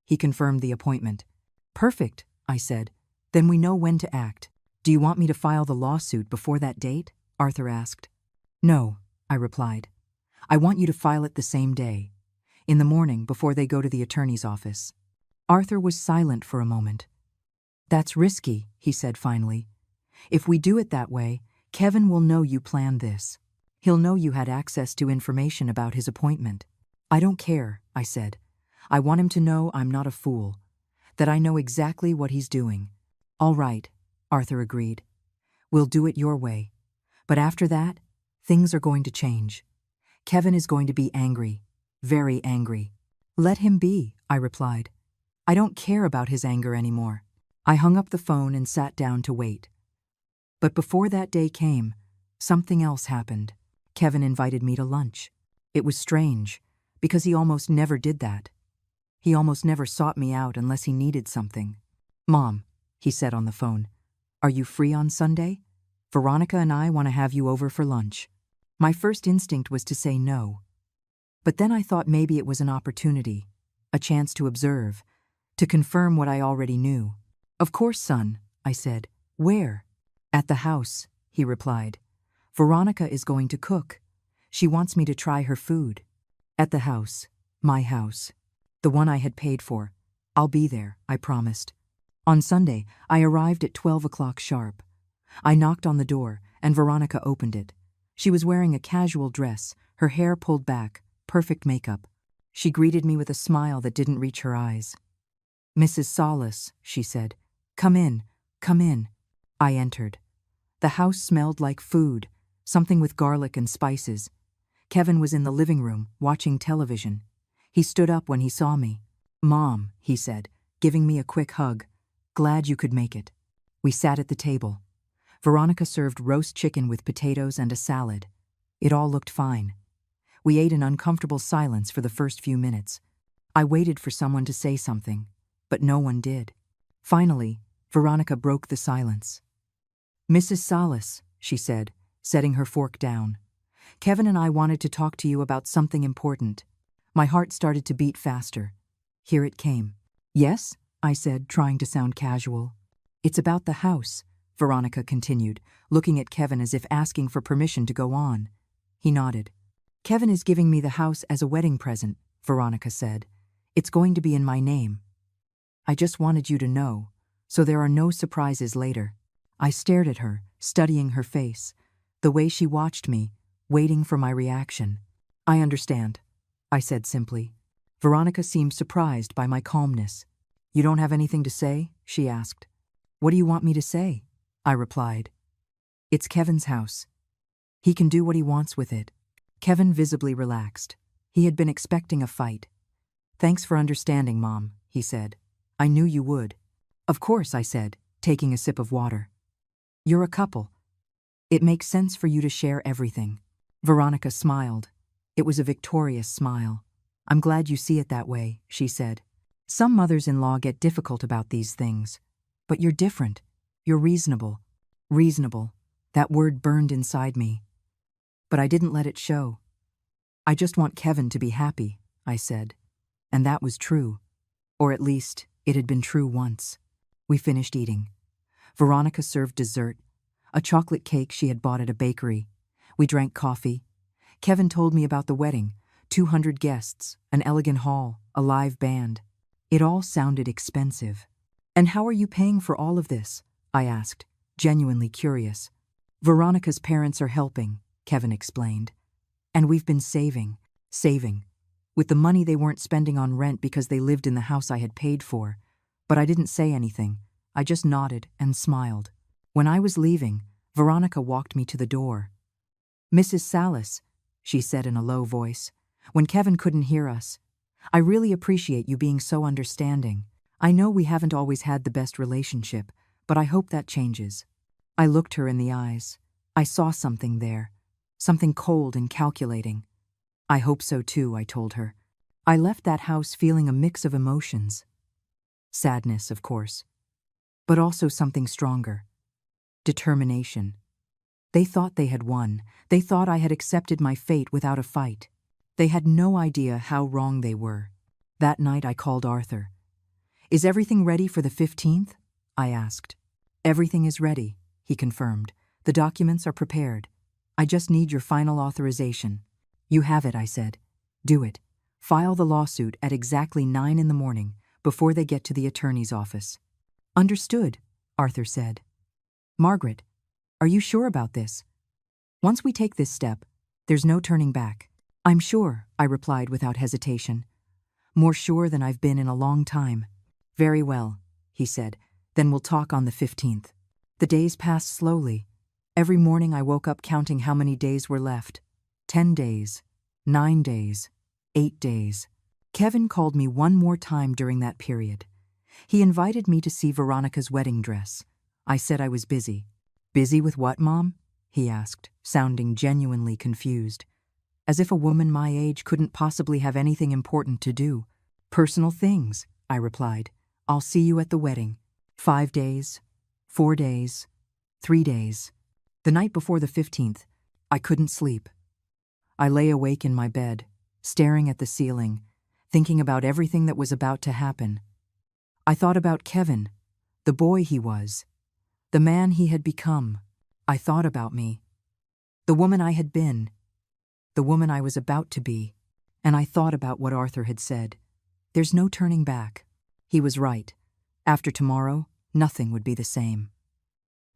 Speaker 1: He confirmed the appointment. Perfect, I said. Then we know when to act. Do you want me to file the lawsuit before that date? Arthur asked. No, I replied. I want you to file it the same day, in the morning before they go to the attorney's office. Arthur was silent for a moment. That's risky, he said finally. If we do it that way, Kevin will know you planned this. He'll know you had access to information about his appointment. I don't care, I said. I want him to know I'm not a fool, that I know exactly what he's doing. All right, Arthur agreed. We'll do it your way. But after that, things are going to change. Kevin is going to be angry, very angry. Let him be, I replied. I don't care about his anger anymore. I hung up the phone and sat down to wait. But before that day came, something else happened. Kevin invited me to lunch. It was strange, because he almost never did that. He almost never sought me out unless he needed something. Mom, he said on the phone, are you free on Sunday? Veronica and I want to have you over for lunch. My first instinct was to say no. But then I thought maybe it was an opportunity, a chance to observe, to confirm what I already knew. Of course, son, I said. Where? At the house, he replied. Veronica is going to cook. She wants me to try her food. At the house, my house, the one I had paid for. I'll be there, I promised. On Sunday, I arrived at 12 o'clock sharp. I knocked on the door, and Veronica opened it. She was wearing a casual dress, her hair pulled back, perfect makeup. She greeted me with a smile that didn't reach her eyes. Mrs. Salas, she said. Come in, come in. I entered. The house smelled like food, something with garlic and spices. Kevin was in the living room, watching television. He stood up when he saw me. Mom, he said, giving me a quick hug. Glad you could make it. We sat at the table. Veronica served roast chicken with potatoes and a salad. It all looked fine. We ate in uncomfortable silence for the first few minutes. I waited for someone to say something, but no one did. Finally, Veronica broke the silence. Mrs. Salas, she said, setting her fork down. Kevin and I wanted to talk to you about something important. My heart started to beat faster. Here it came. Yes, I said, trying to sound casual. It's about the house, Veronica continued, looking at Kevin as if asking for permission to go on. He nodded. Kevin is giving me the house as a wedding present, Veronica said. It's going to be in my name. I just wanted you to know, so there are no surprises later. I stared at her, studying her face, the way she watched me, waiting for my reaction. I understand, I said simply. Veronica seemed surprised by my calmness. You don't have anything to say? She asked. What do you want me to say? I replied. It's Kevin's house. He can do what he wants with it. Kevin visibly relaxed. He had been expecting a fight. Thanks for understanding, Mom, he said. I knew you would. Of course, I said, taking a sip of water. You're a couple. It makes sense for you to share everything. Veronica smiled. It was a victorious smile. I'm glad you see it that way, she said. Some mothers-in-law get difficult about these things. But you're different. You're reasonable. Reasonable. That word burned inside me. But I didn't let it show. I just want Kevin to be happy, I said. And that was true. Or at least, it had been true once. We finished eating. Veronica served dessert, a chocolate cake she had bought at a bakery. We drank coffee. Kevin told me about the wedding, 200 guests, an elegant hall, a live band. It all sounded expensive. And how are you paying for all of this? I asked, genuinely curious. Veronica's parents are helping, Kevin explained. And we've been saving. With the money they weren't spending on rent because they lived in the house I had paid for. But I didn't say anything. I just nodded and smiled. When I was leaving, Veronica walked me to the door. Mrs. Salas, she said in a low voice, when Kevin couldn't hear us. I really appreciate you being so understanding. I know we haven't always had the best relationship, but I hope that changes. I looked her in the eyes. I saw something there, something cold and calculating. I hope so too, I told her. I left that house feeling a mix of emotions. Sadness, of course, but also something stronger. Determination. They thought they had won. They thought I had accepted my fate without a fight. They had no idea how wrong they were. That night I called Arthur. Is everything ready for the 15th? I asked. Everything is ready, he confirmed. The documents are prepared. I just need your final authorization. You have it, I said. Do it. File the lawsuit at exactly 9 in the morning, before they get to the attorney's office. Understood, Arthur said. Margaret, are you sure about this? Once we take this step, there's no turning back. I'm sure, I replied without hesitation. More sure than I've been in a long time. Very well, he said. Then we'll talk on the 15th. The days passed slowly. Every morning I woke up counting how many days were left. 10 days, 9 days, 8 days. Kevin called me one more time during that period. He invited me to see Veronica's wedding dress. I said I was busy. Busy with what, Mom? He asked, sounding genuinely confused. As if a woman my age couldn't possibly have anything important to do. Personal things, I replied. I'll see you at the wedding. 5 days, 4 days, 3 days. The night before the 15th, I couldn't sleep. I lay awake in my bed, staring at the ceiling, thinking about everything that was about to happen. I thought about Kevin, the boy he was, the man he had become. I thought about me, the woman I had been, the woman I was about to be, and I thought about what Arthur had said. There's no turning back. He was right. After tomorrow, nothing would be the same.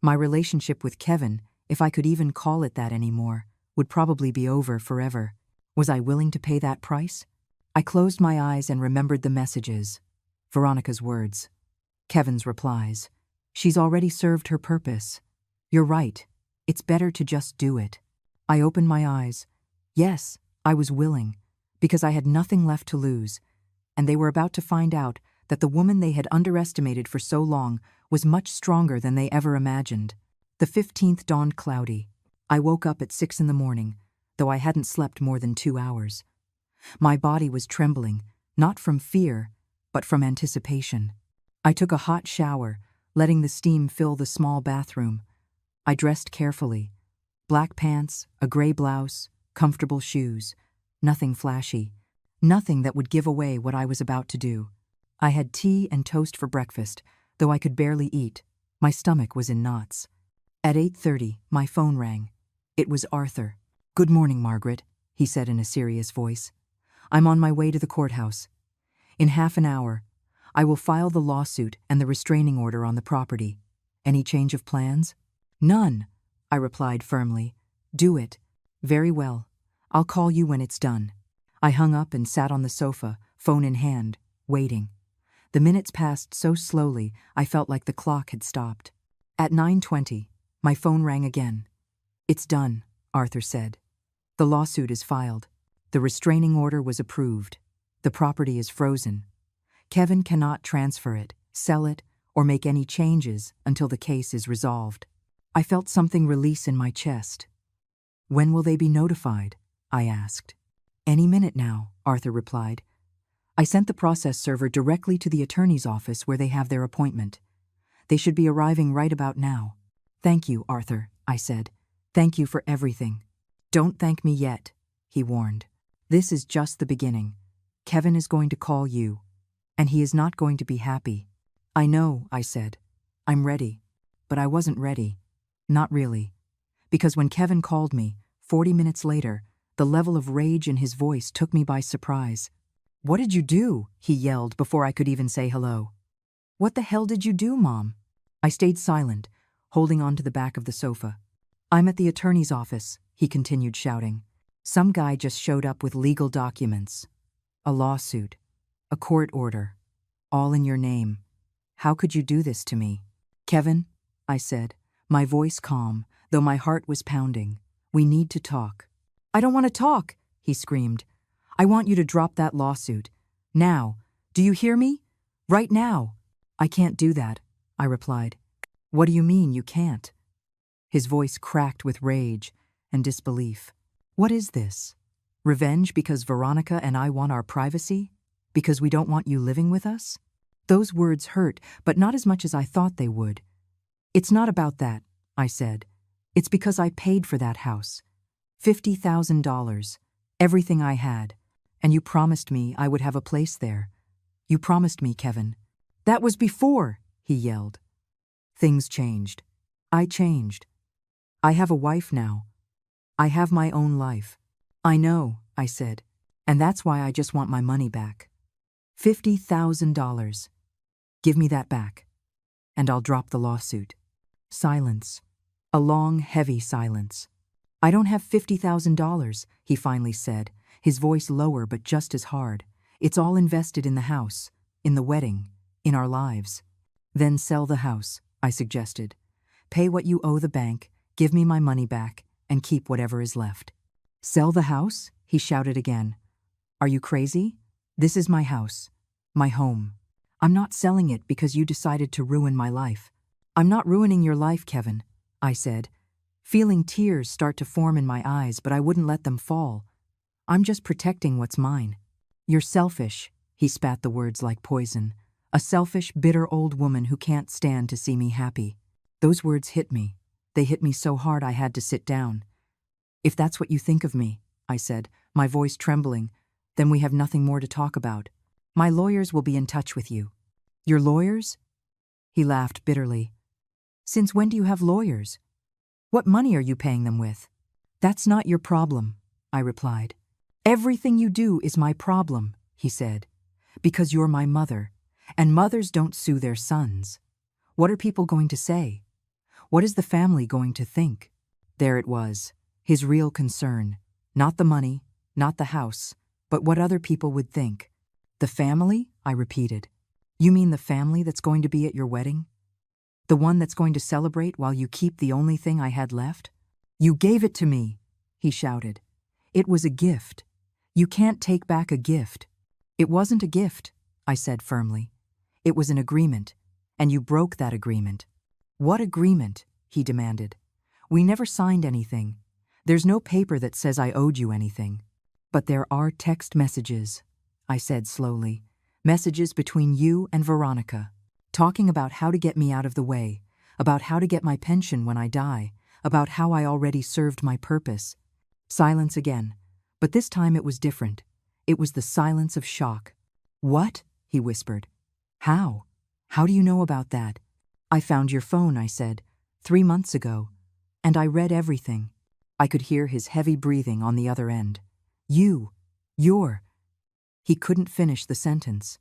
Speaker 1: My relationship with Kevin, if I could even call it that anymore, would probably be over forever. Was I willing to pay that price? I closed my eyes and remembered the messages. Veronica's words. Kevin's replies. She's already served her purpose. You're right. It's better to just do it. I opened my eyes. Yes, I was willing, because I had nothing left to lose, and they were about to find out that the woman they had underestimated for so long was much stronger than they ever imagined. The 15th dawned cloudy. I woke up at 6 in the morning, though I hadn't slept more than 2 hours. My body was trembling, not from fear, but from anticipation. I took a hot shower, letting the steam fill the small bathroom. I dressed carefully. Black pants, a gray blouse, comfortable shoes. Nothing flashy. Nothing that would give away what I was about to do. I had tea and toast for breakfast, though I could barely eat. My stomach was in knots. At 8:30, my phone rang. It was Arthur. Good morning, Margaret, he said in a serious voice. I'm on my way to the courthouse. In half an hour, I will file the lawsuit and the restraining order on the property. Any change of plans? None, I replied firmly. Do it. Very well. I'll call you when it's done. I hung up and sat on the sofa, phone in hand, waiting. The minutes passed so slowly I felt like the clock had stopped. At 9:20, my phone rang again. It's done, Arthur said. The lawsuit is filed. The restraining order was approved. The property is frozen. Kevin cannot transfer it, sell it, or make any changes until the case is resolved. I felt something release in my chest. When will they be notified? I asked. Any minute now, Arthur replied. I sent the process server directly to the attorney's office where they have their appointment. They should be arriving right about now. Thank you, Arthur, I said. Thank you for everything. Don't thank me yet, he warned. This is just the beginning. Kevin is going to call you, and he is not going to be happy. I know, I said. I'm ready. But I wasn't ready. Not really. Because when Kevin called me, 40 minutes later, the level of rage in his voice took me by surprise. What did you do? He yelled before I could even say hello. What the hell did you do, Mom? I stayed silent, holding on to the back of the sofa. I'm at the attorney's office, he continued shouting. Some guy just showed up with legal documents. A lawsuit. A court order. All in your name. How could you do this to me? Kevin, I said, my voice calm, though my heart was pounding. We need to talk. I don't want to talk, he screamed. I want you to drop that lawsuit. Now. Do you hear me? Right now. I can't do that, I replied. What do you mean you can't? His voice cracked with rage and disbelief. What is this? Revenge because Veronica and I want our privacy? Because we don't want you living with us? Those words hurt, but not as much as I thought they would. It's not about that, I said. It's because I paid for that house. $50,000. Everything I had. And you promised me I would have a place there. You promised me, Kevin. That was before, he yelled. Things changed. I changed. I have a wife now. I have my own life. I know, I said, and that's why I just want my money back. $50,000. Give me that back, and I'll drop the lawsuit. Silence. A long, heavy silence. I don't have $50,000, he finally said, his voice lower but just as hard. It's all invested in the house, in the wedding, in our lives. Then sell the house, I suggested. Pay what you owe the bank, give me my money back, and keep whatever is left. Sell the house? He shouted again. Are you crazy? This is my house, my home. I'm not selling it because you decided to ruin my life. I'm not ruining your life, Kevin, I said, feeling tears start to form in my eyes, but I wouldn't let them fall. I'm just protecting what's mine. You're selfish, he spat the words like poison. A selfish, bitter old woman who can't stand to see me happy. Those words hit me. They hit me so hard I had to sit down. If that's what you think of me, I said, my voice trembling, then we have nothing more to talk about. My lawyers will be in touch with you. Your lawyers? He laughed bitterly. Since when do you have lawyers? What money are you paying them with? That's not your problem, I replied. Everything you do is my problem, he said, because you're my mother, and mothers don't sue their sons. What are people going to say? What is the family going to think? There it was, his real concern. Not the money, not the house, but what other people would think. The family? I repeated. You mean the family that's going to be at your wedding? The one that's going to celebrate while you keep the only thing I had left? You gave it to me, he shouted. It was a gift. You can't take back a gift. It wasn't a gift, I said firmly. It was an agreement, and you broke that agreement. What agreement? He demanded. We never signed anything. There's no paper that says I owed you anything. But there are text messages, I said slowly. Messages between you and Veronica, talking about how to get me out of the way, about how to get my pension when I die, about how I already served my purpose. Silence again, but this time it was different. It was the silence of shock. What? He whispered. How? How do you know about that? I found your phone, I said, 3 months ago, and I read everything. I could hear his heavy breathing on the other end. You're. He couldn't finish the sentence.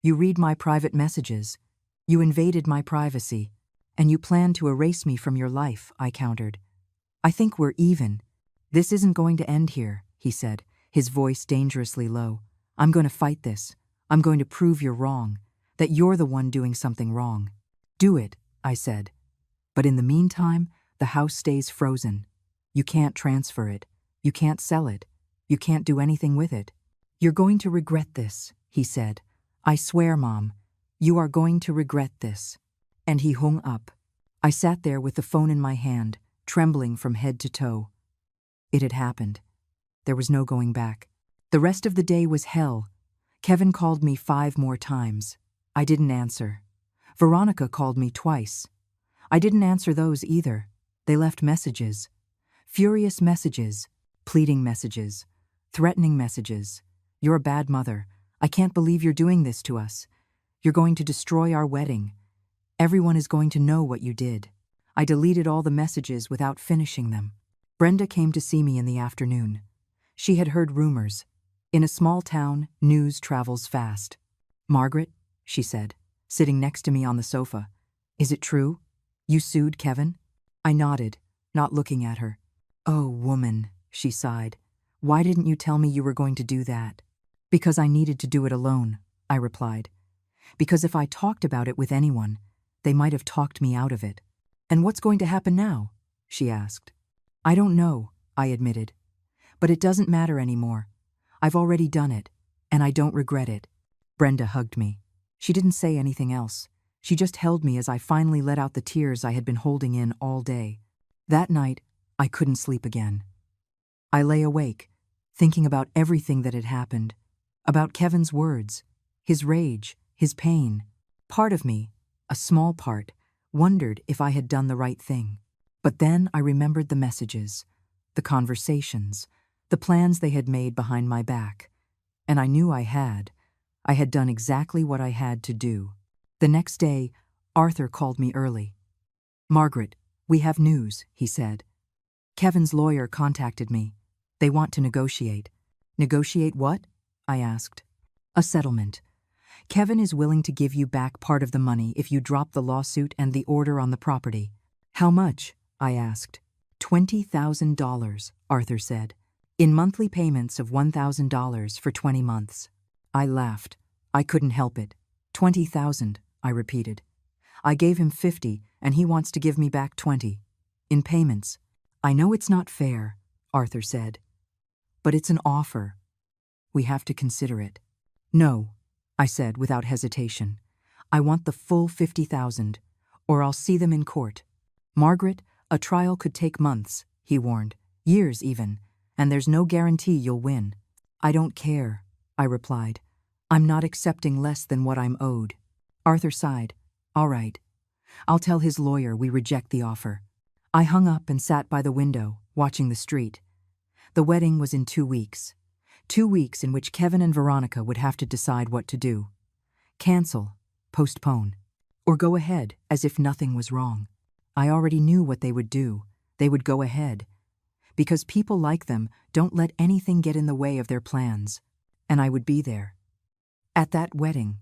Speaker 1: You read my private messages. You invaded my privacy, and you plan to erase me from your life, I countered. I think we're even. This isn't going to end here, he said, his voice dangerously low. I'm going to fight this. I'm going to prove you're wrong, that you're the one doing something wrong. Do it, I said. But in the meantime, the house stays frozen. You can't transfer it. You can't sell it. You can't do anything with it. You're going to regret this, he said. I swear, Mom, you are going to regret this. And he hung up. I sat there with the phone in my hand, trembling from head to toe. It had happened. There was no going back. The rest of the day was hell. Kevin called me 5 more times. I didn't answer. Veronica called me twice. I didn't answer those either. They left messages. Furious messages, pleading messages, threatening messages. You're a bad mother. I can't believe you're doing this to us. You're going to destroy our wedding. Everyone is going to know what you did. I deleted all the messages without finishing them. Brenda came to see me in the afternoon. She had heard rumors. In a small town, news travels fast. Margaret, she said, sitting next to me on the sofa. Is it true? You sued Kevin? I nodded, not looking at her. Oh, woman, she sighed. Why didn't you tell me you were going to do that? Because I needed to do it alone, I replied. Because if I talked about it with anyone, they might have talked me out of it. And what's going to happen now? She asked. I don't know, I admitted. But it doesn't matter anymore. I've already done it, and I don't regret it. Brenda hugged me. She didn't say anything else. She just held me as I finally let out the tears I had been holding in all day. That night, I couldn't sleep again. I lay awake, thinking about everything that had happened, about Kevin's words, his rage, his pain. Part of me, a small part, wondered if I had done the right thing. But then I remembered the messages, the conversations, the plans they had made behind my back. And I knew I had. I had done exactly what I had to do. The next day, Arthur called me early. Margaret, we have news, he said. Kevin's lawyer contacted me. They want to negotiate. Negotiate what? I asked. A settlement. Kevin is willing to give you back part of the money if you drop the lawsuit and the order on the property. How much? I asked. $20,000, Arthur said, in monthly payments of $1,000 for 20 months. I laughed. I couldn't help it. 20,000, I repeated. I gave him 50, and he wants to give me back 20. In payments. I know it's not fair, Arthur said. But it's an offer. We have to consider it. No, I said without hesitation. I want the full 50,000, or I'll see them in court. Margaret, a trial could take months, he warned, years even, and there's no guarantee you'll win. I don't care, I replied. I'm not accepting less than what I'm owed. Arthur sighed. All right. I'll tell his lawyer we reject the offer. I hung up and sat by the window, watching the street. The wedding was in 2 weeks. 2 weeks in which Kevin and Veronica would have to decide what to do. Cancel, postpone, or go ahead as if nothing was wrong. I already knew what they would do. They would go ahead. Because people like them don't let anything get in the way of their plans. And I would be there. At that wedding,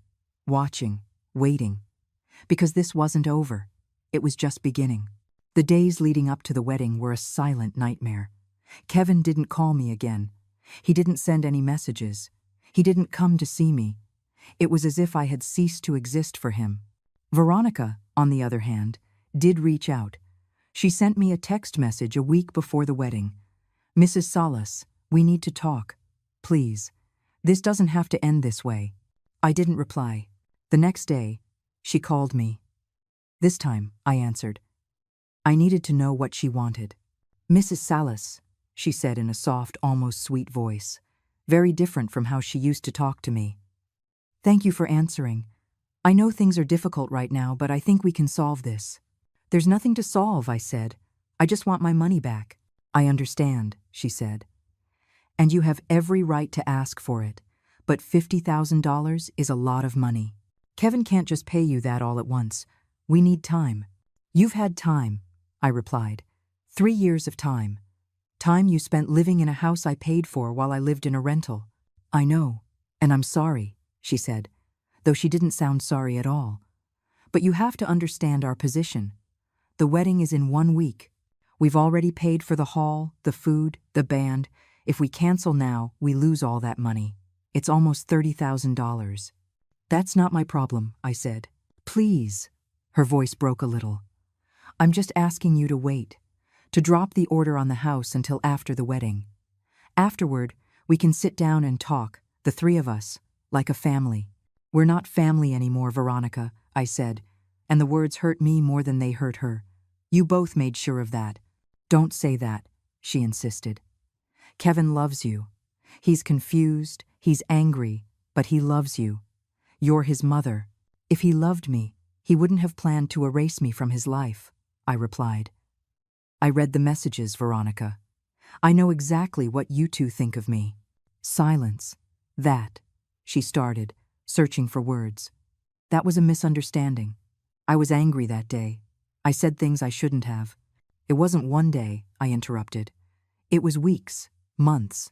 Speaker 1: watching, waiting. Because this wasn't over. It was just beginning. The days leading up to the wedding were a silent nightmare. Kevin didn't call me again. He didn't send any messages. He didn't come to see me. It was as if I had ceased to exist for him. Veronica, on the other hand, did reach out. She sent me a text message a week before the wedding. Mrs. Salas, we need to talk. Please. This doesn't have to end this way. I didn't reply. The next day, she called me. This time, I answered. I needed to know what she wanted. Mrs. Salas, she said in a soft, almost sweet voice, very different from how she used to talk to me. Thank you for answering. I know things are difficult right now, but I think we can solve this. There's nothing to solve, I said. I just want my money back. I understand, she said. And you have every right to ask for it, but $50,000 is a lot of money. Kevin can't just pay you that all at once. We need time. You've had time, I replied. 3 years of time. Time you spent living in a house I paid for while I lived in a rental. I know, and I'm sorry, she said, though she didn't sound sorry at all. But you have to understand our position. The wedding is in 1 week. We've already paid for the hall, the food, the band. If we cancel now, we lose all that money. It's almost $30,000. That's not my problem, I said. Please. Her voice broke a little. I'm just asking you to wait, to drop the order on the house until after the wedding. Afterward, we can sit down and talk, the 3 of us, like a family. We're not family anymore, Veronica, I said, and the words hurt me more than they hurt her. You both made sure of that. Don't say that, she insisted. Kevin loves you. He's confused, he's angry, but he loves you. You're his mother. If he loved me, he wouldn't have planned to erase me from his life, I replied. I read the messages, Veronica. I know exactly what you two think of me. Silence. That, she started, searching for words. That was a misunderstanding. I was angry that day. I said things I shouldn't have. It wasn't one day, I interrupted. It was weeks, months,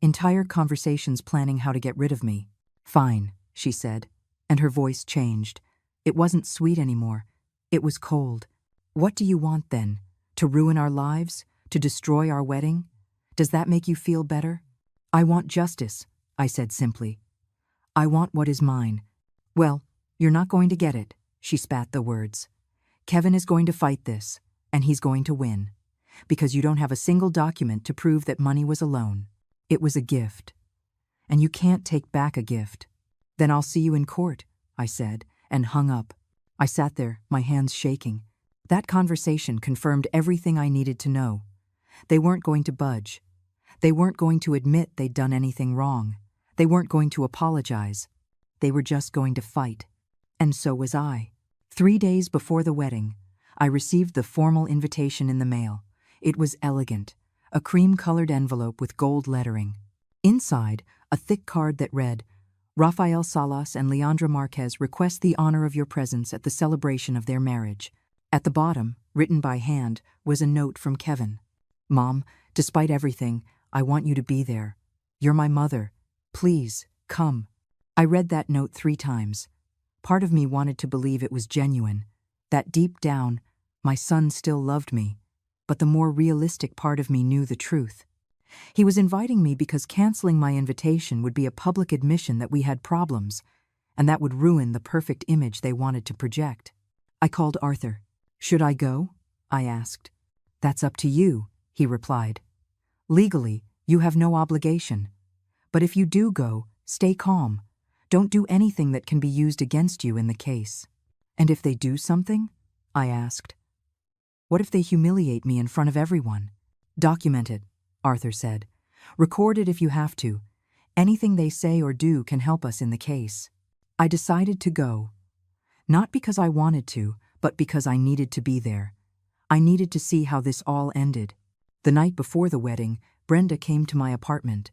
Speaker 1: entire conversations planning how to get rid of me. Fine, she said, and her voice changed. It wasn't sweet anymore. It was cold. What do you want then? To ruin our lives? To destroy our wedding? Does that make you feel better? I want justice, I said simply. I want what is mine. Well, you're not going to get it, she spat the words. Kevin is going to fight this, and he's going to win. Because you don't have a single document to prove that money was a loan. It was a gift. And you can't take back a gift. Then I'll see you in court, I said, and hung up. I sat there, my hands shaking. That conversation confirmed everything I needed to know. They weren't going to budge. They weren't going to admit they'd done anything wrong. They weren't going to apologize. They were just going to fight. And so was I. 3 days before the wedding, I received the formal invitation in the mail. It was elegant, a cream-colored envelope with gold lettering. Inside, a thick card that read, Rafael Salas and Leandra Marquez request the honor of your presence at the celebration of their marriage. At the bottom, written by hand, was a note from Kevin. Mom, despite everything, I want you to be there. You're my mother. Please, come. I read that note 3 times. Part of me wanted to believe it was genuine, that deep down, my son still loved me, but the more realistic part of me knew the truth. He was inviting me because canceling my invitation would be a public admission that we had problems, and that would ruin the perfect image they wanted to project. I called Arthur. Should I go? I asked. That's up to you, he replied. Legally, you have no obligation. But if you do go, stay calm. Don't do anything that can be used against you in the case. And if they do something? I asked. What if they humiliate me in front of everyone? Document it, Arthur said. Record it if you have to. Anything they say or do can help us in the case. I decided to go. Not because I wanted to, but because I needed to be there. I needed to see how this all ended. The night before the wedding, Brenda came to my apartment.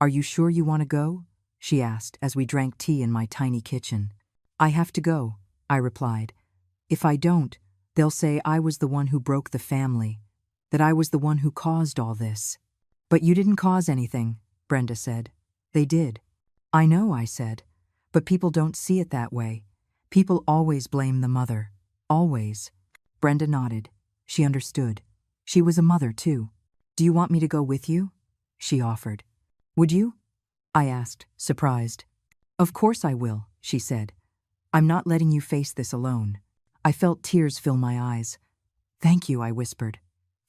Speaker 1: Are you sure you want to go? She asked as we drank tea in my tiny kitchen. I have to go, I replied. If I don't, they'll say I was the one who broke the family, that I was the one who caused all this. But you didn't cause anything, Brenda said. They did. I know, I said, but people don't see it that way. People always blame the mother. Always. Brenda nodded. She understood. She was a mother, too. Do you want me to go with you? She offered. Would you? I asked, surprised. Of course I will, she said. I'm not letting you face this alone. I felt tears fill my eyes. Thank you, I whispered.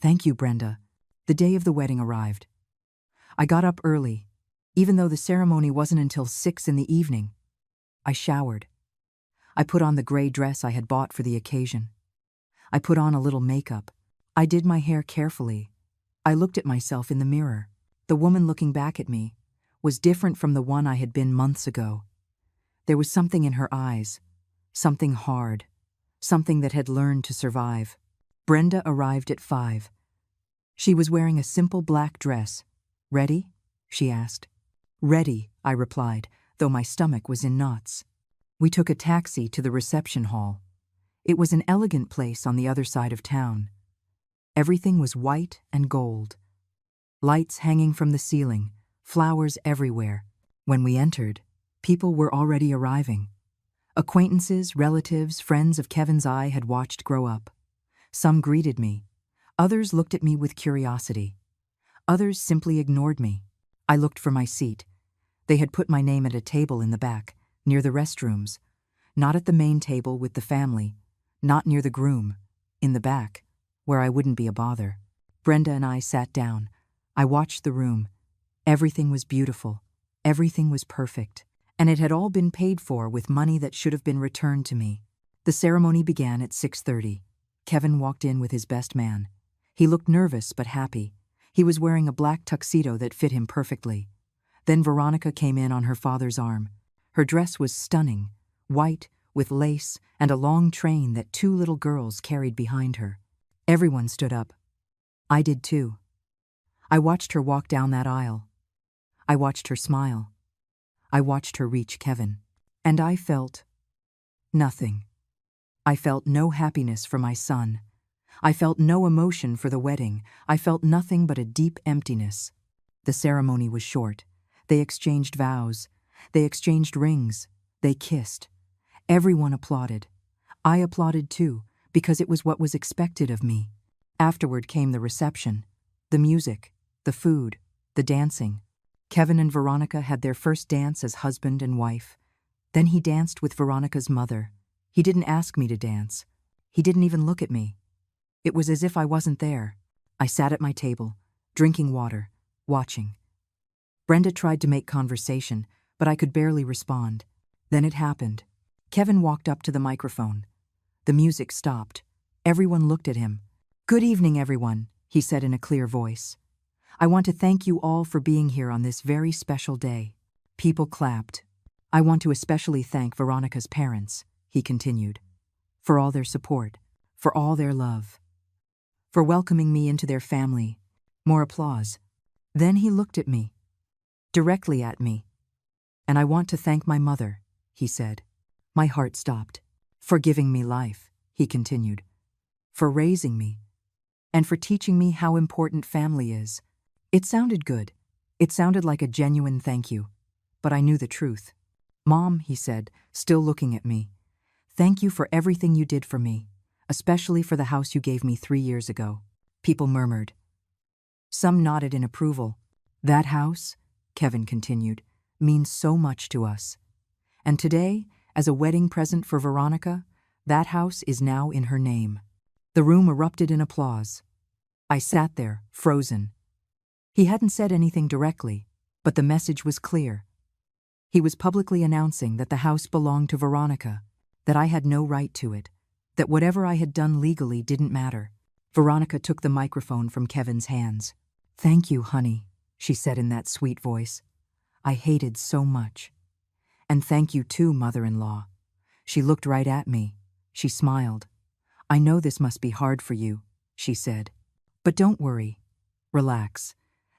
Speaker 1: Thank you, Brenda. The day of the wedding arrived. I got up early, even though the ceremony wasn't until 6 in the evening. I showered. I put on the gray dress I had bought for the occasion. I put on a little makeup. I did my hair carefully. I looked at myself in the mirror. The woman looking back at me was different from the one I had been months ago. There was something in her eyes, something hard, something that had learned to survive. Brenda arrived at 5. She was wearing a simple black dress. Ready? She asked. Ready, I replied, though my stomach was in knots. We took a taxi to the reception hall. It was an elegant place on the other side of town. Everything was white and gold. Lights hanging from the ceiling, flowers everywhere. When we entered, people were already arriving. Acquaintances, relatives, friends of Kevin's I had watched grow up. Some greeted me. Others looked at me with curiosity. Others simply ignored me. I looked for my seat. They had put my name at a table in the back, near the restrooms. Not at the main table with the family. Not near the groom. In the back, where I wouldn't be a bother. Brenda and I sat down. I watched the room. Everything was beautiful. Everything was perfect. And it had all been paid for with money that should have been returned to me. The ceremony began at 6:30. Kevin walked in with his best man. He looked nervous but happy. He was wearing a black tuxedo that fit him perfectly. Then Veronica came in on her father's arm. Her dress was stunning, white, with lace and a long train that 2 little girls carried behind her. Everyone stood up. I did too. I watched her walk down that aisle. I watched her smile. I watched her reach Kevin. And I felt nothing. I felt no happiness for my son. I felt no emotion for the wedding. I felt nothing but a deep emptiness. The ceremony was short. They exchanged vows. They exchanged rings. They kissed. Everyone applauded. I applauded too, because it was what was expected of me. Afterward came the reception, the music, the food, the dancing. Kevin and Veronica had their first dance as husband and wife. Then he danced with Veronica's mother. He didn't ask me to dance. He didn't even look at me. It was as if I wasn't there. I sat at my table, drinking water, watching. Brenda tried to make conversation, but I could barely respond. Then it happened. Kevin walked up to the microphone. The music stopped. Everyone looked at him. Good evening, everyone, he said in a clear voice. I want to thank you all for being here on this very special day. People clapped. I want to especially thank Veronica's parents, he continued, for all their support, for all their love, for welcoming me into their family. More applause. Then he looked at me, directly at me. And I want to thank my mother, he said. My heart stopped. For giving me life, he continued. For raising me. and for teaching me how important family is." It sounded good. It sounded like a genuine thank you. But I knew the truth. "Mom," he said, still looking at me, "thank you for everything you did for me, especially for the house you gave me 3 years ago." People murmured. Some nodded in approval. "That house," Kevin continued, "means so much to us. And today, as a wedding present for Veronica, that house is now in her name." The room erupted in applause. I sat there, frozen. He hadn't said anything directly, but the message was clear. He was publicly announcing that the house belonged to Veronica, that I had no right to it, that whatever I had done legally didn't matter. Veronica took the microphone from Kevin's hands. "Thank you, honey," she said in that sweet voice. "I hated so much. And thank you too, mother-in-law." She looked right at me. She smiled. "I know this must be hard for you," she said. "But don't worry. Relax.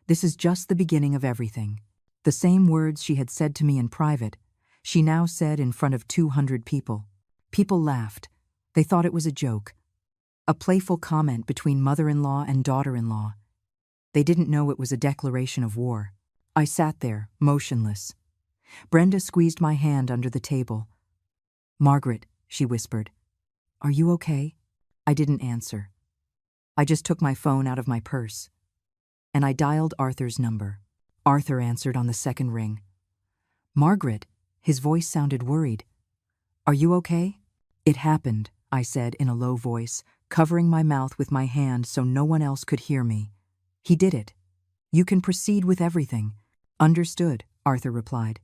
Speaker 1: This is just the beginning of everything." The same words she had said to me in private, she now said in front of 200 people. People laughed. They thought it was a joke. A playful comment between mother-in-law and daughter-in-law. They didn't know it was a declaration of war. I sat there, motionless. Brenda squeezed my hand under the table. "Margaret," she whispered, "are you okay?" I didn't answer. I just took my phone out of my purse. And I dialed Arthur's number. Arthur answered on the second ring. "Margaret," his voice sounded worried. "Are you okay?" "It happened," I said in a low voice, covering my mouth with my hand so no one else could hear me. "He did it. You can proceed with everything." "Understood," Arthur replied.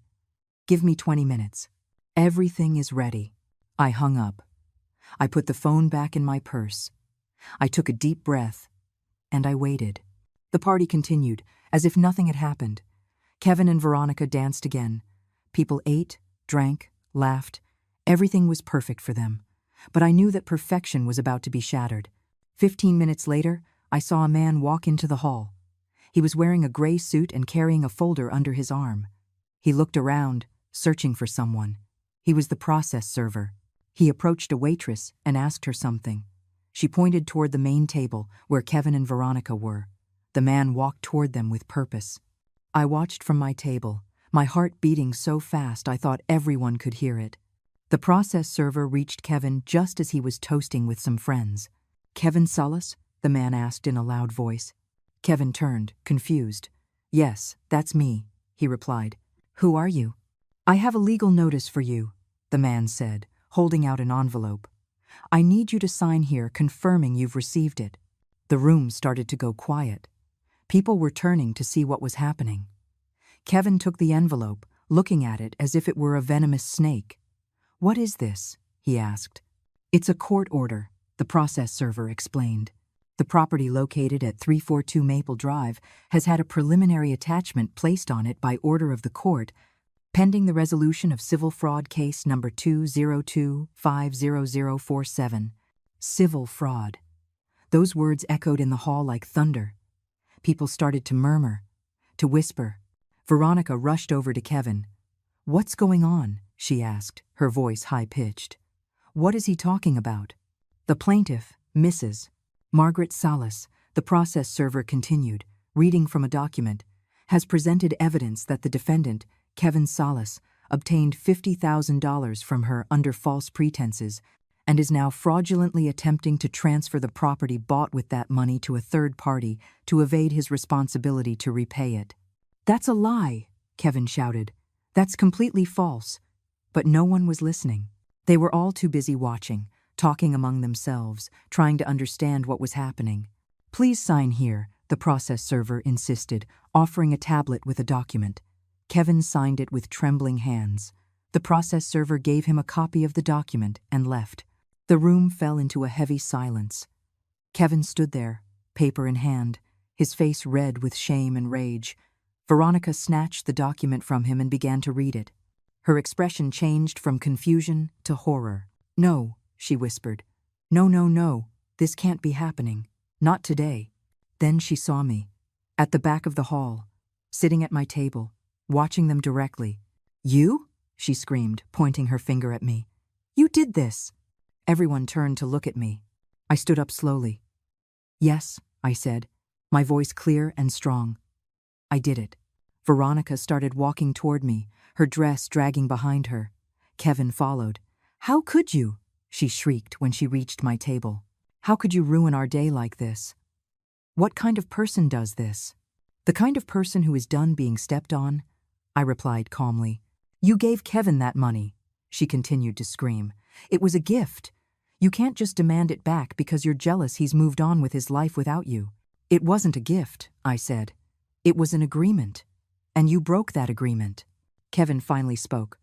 Speaker 1: "Give me 20 minutes. Everything is ready." I hung up. I put the phone back in my purse. I took a deep breath, and I waited. The party continued, as if nothing had happened. Kevin and Veronica danced again. People ate, drank, laughed. Everything was perfect for them. But I knew that perfection was about to be shattered. 15 minutes later, I saw a man walk into the hall. He was wearing a gray suit and carrying a folder under his arm. He looked around, searching for someone. He was the process server. He approached a waitress and asked her something. She pointed toward the main table where Kevin and Veronica were. The man walked toward them with purpose. I watched from my table, my heart beating so fast I thought everyone could hear it. The process server reached Kevin just as he was toasting with some friends. "Kevin Salas?" the man asked in a loud voice. Kevin turned, confused. "Yes, that's me," he replied. "Who are you?" "I have a legal notice for you," the man said, holding out an envelope. "I need you to sign here confirming you've received it." The room started to go quiet. People were turning to see what was happening. Kevin took the envelope, looking at it as if it were a venomous snake. "What is this?" he asked. "It's a court order," the process server explained. "The property located at 342 Maple Drive has had a preliminary attachment placed on it by order of the court, pending the resolution of civil fraud case number 202-50047. Civil fraud. Those words echoed in the hall like thunder. People started to murmur, to whisper. Veronica rushed over to Kevin. "What's going on?" she asked, her voice high-pitched. "What is he talking about?" "The plaintiff, Mrs. Margaret Salas," the process server continued, reading from a document, "has presented evidence that the defendant, Kevin Salas, obtained $50,000 from her under false pretenses and is now fraudulently attempting to transfer the property bought with that money to a third party to evade his responsibility to repay it." "That's a lie," Kevin shouted. "That's completely false." But no one was listening. They were all too busy watching, talking among themselves, trying to understand what was happening. "Please sign here," the process server insisted, offering a tablet with a document. Kevin signed it with trembling hands. The process server gave him a copy of the document and left. The room fell into a heavy silence. Kevin stood there, paper in hand, his face red with shame and rage. Veronica snatched the document from him and began to read it. Her expression changed from confusion to horror. "No," she whispered. "No, no, no. This can't be happening. Not today." Then she saw me, at the back of the hall, sitting at my table, watching them directly. "You?" she screamed, pointing her finger at me. "You did this!" Everyone turned to look at me. I stood up slowly. Yes, I said, my voice clear and strong. I did it. Veronica started walking toward me, her dress dragging behind her. Kevin followed. How could you? She shrieked when she reached my table. How could you ruin our day like this? What kind of person does this? The kind of person who is done being stepped on, I replied calmly. You gave Kevin that money, she continued to scream. It was a gift. You can't just demand it back because you're jealous he's moved on with his life without you. It wasn't a gift, I said. It was an agreement. And you broke that agreement. Kevin finally spoke.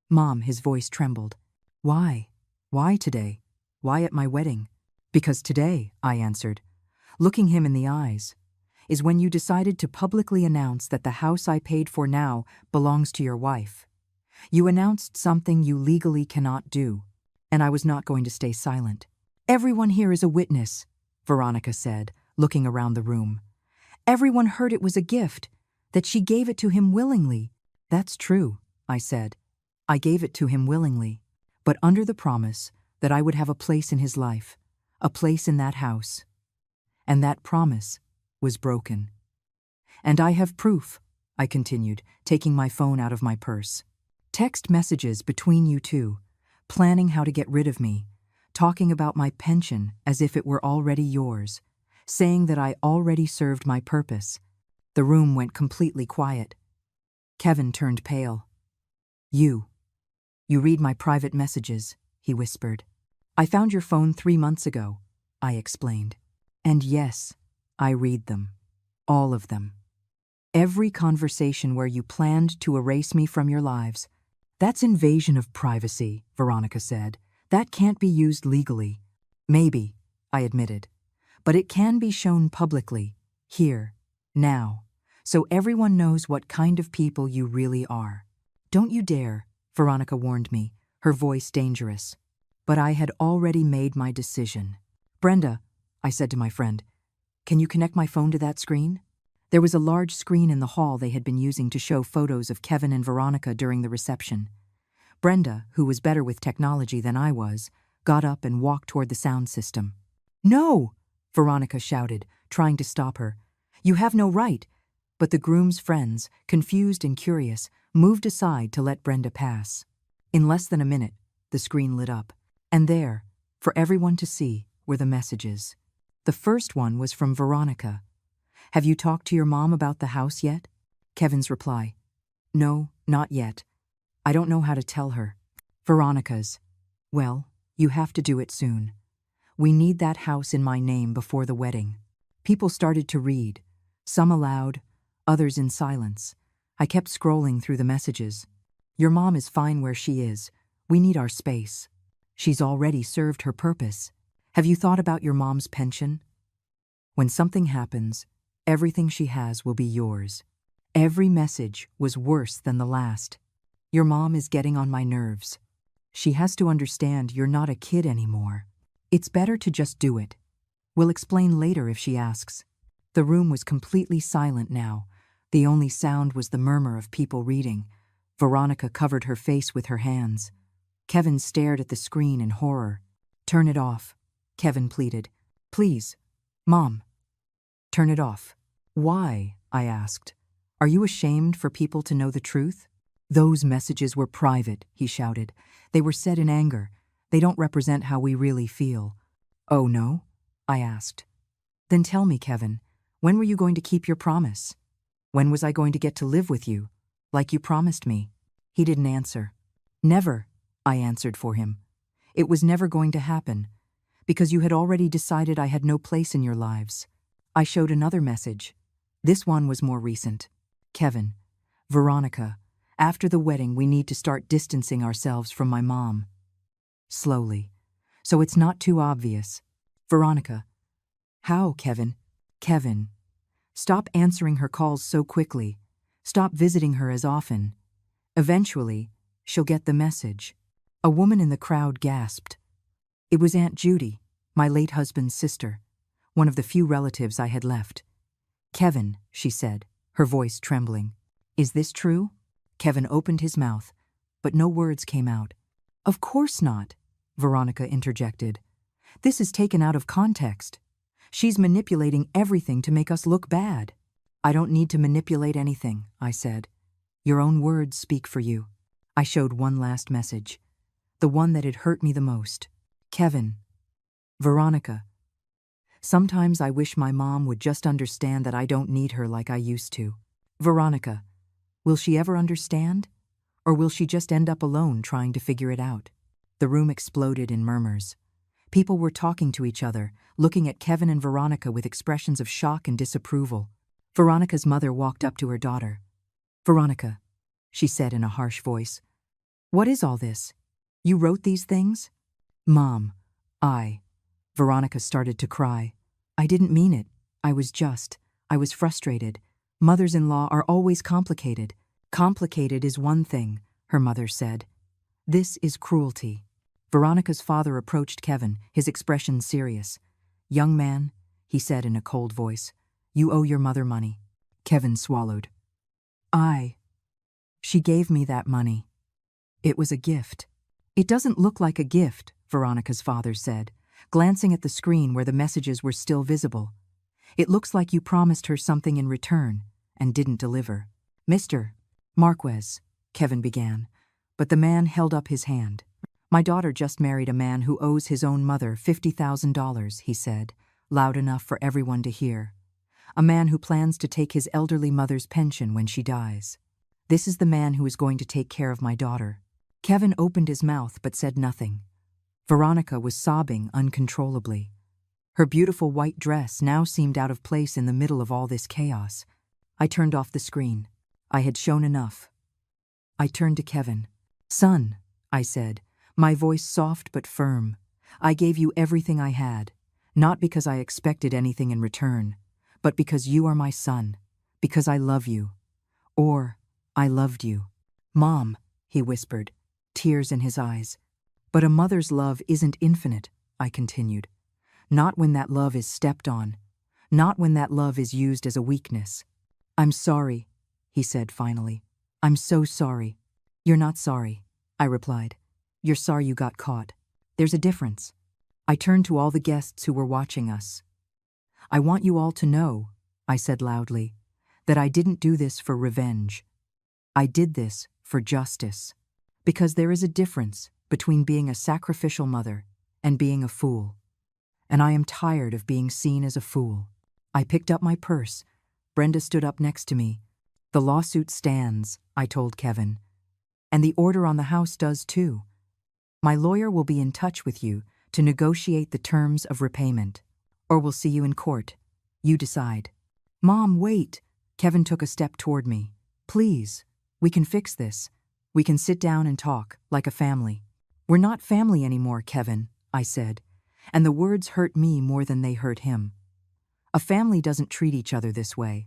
Speaker 1: Mom, his voice trembled. Why? Why today? Why at my wedding? Because today, I answered, looking him in the eyes, is when you decided to publicly announce that the house I paid for now belongs to your wife. You announced something you legally cannot do, and I was not going to stay silent. Everyone here is a witness, Veronica said, looking around the room. Everyone heard it was a gift, that she gave it to him willingly. That's true, I said. I gave it to him willingly, but under the promise that I would have a place in his life, a place in that house. And that promise was broken. And I have proof, I continued, taking my phone out of my purse. Text messages between you two, planning how to get rid of me, talking about my pension as if it were already yours, saying that I already served my purpose. The room went completely quiet. Kevin turned pale. You read my private messages, he whispered. I found your phone 3 months ago, I explained. And yes, I read them. All of them. Every conversation where you planned to erase me from your lives. That's invasion of privacy, Veronica said. That can't be used legally. Maybe, I admitted. But it can be shown publicly, here, now, so everyone knows what kind of people you really are. Don't you dare, Veronica warned me, her voice dangerous. But I had already made my decision. Brenda, I said to my friend, can you connect my phone to that screen? There was a large screen in the hall they had been using to show photos of Kevin and Veronica during the reception. Brenda, who was better with technology than I was, got up and walked toward the sound system. No! Veronica shouted, trying to stop her. You have no right. But the groom's friends, confused and curious, moved aside to let Brenda pass. In less than a minute, the screen lit up. And there, for everyone to see, were the messages. The first one was from Veronica. Have you talked to your mom about the house yet? Kevin's reply. No, not yet. I don't know how to tell her. Veronica's. Well, you have to do it soon. We need that house in my name before the wedding. People started to read, some aloud, others in silence. I kept scrolling through the messages. Your mom is fine where she is. We need our space. She's already served her purpose. Have you thought about your mom's pension? When something happens, everything she has will be yours. Every message was worse than the last. Your mom is getting on my nerves. She has to understand you're not a kid anymore. It's better to just do it. We'll explain later if she asks. The room was completely silent now. The only sound was the murmur of people reading. Veronica covered her face with her hands. Kevin stared at the screen in horror. Turn it off, Kevin pleaded. Please, Mom. Turn it off. Why? I asked. Are you ashamed for people to know the truth? Those messages were private, he shouted. They were said in anger. They don't represent how we really feel. Oh, no? I asked. Then tell me, Kevin, when were you going to keep your promise? When was I going to get to live with you, like you promised me? He didn't answer. Never, I answered for him. It was never going to happen, because you had already decided I had no place in your lives. I showed another message. This one was more recent. Kevin, Veronica, after the wedding we need to start distancing ourselves from my mom. Slowly, so it's not too obvious. Veronica. How, Kevin? Kevin. Stop answering her calls so quickly. Stop visiting her as often. Eventually, she'll get the message. A woman in the crowd gasped. It was Aunt Judy, my late husband's sister, one of the few relatives I had left. Kevin, she said, her voice trembling. Is this true? Kevin opened his mouth, but no words came out. Of course not, Veronica interjected. This is taken out of context. She's manipulating everything to make us look bad. I don't need to manipulate anything, I said. Your own words speak for you. I showed one last message. The one that had hurt me the most. Kevin. Veronica. Sometimes I wish my mom would just understand that I don't need her like I used to. Veronica. Will she ever understand? Or will she just end up alone trying to figure it out? The room exploded in murmurs. People were talking to each other, looking at Kevin and Veronica with expressions of shock and disapproval. Veronica's mother walked up to her daughter. Veronica, she said in a harsh voice. What is all this? You wrote these things? Mom, Veronica started to cry. I didn't mean it. I was frustrated. Mothers-in-law are always complicated. Complicated is one thing, her mother said. This is cruelty. Veronica's father approached Kevin, his expression serious. Young man, he said in a cold voice, you owe your mother money. Kevin swallowed. She gave me that money. It was a gift. It doesn't look like a gift, Veronica's father said, glancing at the screen where the messages were still visible. It looks like you promised her something in return and didn't deliver. Mr. Marquez, Kevin began, but the man held up his hand. My daughter just married a man who owes his own mother $50,000, he said, loud enough for everyone to hear. A man who plans to take his elderly mother's pension when she dies. This is the man who is going to take care of my daughter. Kevin opened his mouth but said nothing. Veronica was sobbing uncontrollably. Her beautiful white dress now seemed out of place in the middle of all this chaos. I turned off the screen. I had shown enough. I turned to Kevin. Son, I said, my voice soft but firm. I gave you everything I had, not because I expected anything in return, but because you are my son, because I love you. Or, I loved you. Mom, he whispered, tears in his eyes. But a mother's love isn't infinite, I continued. Not when that love is stepped on. Not when that love is used as a weakness. I'm sorry, he said finally. I'm so sorry. You're not sorry, I replied. You're sorry you got caught. There's a difference. I turned to all the guests who were watching us. I want you all to know, I said loudly, that I didn't do this for revenge. I did this for justice. Because there is a difference between being a sacrificial mother and being a fool. And I am tired of being seen as a fool. I picked up my purse. Brenda stood up next to me. The lawsuit stands, I told Kevin. And the order on the house does too. My lawyer will be in touch with you to negotiate the terms of repayment. Or we'll see you in court. You decide. Mom, wait. Kevin took a step toward me. Please, we can fix this. We can sit down and talk, like a family. We're not family anymore, Kevin, I said, and the words hurt me more than they hurt him. A family doesn't treat each other this way.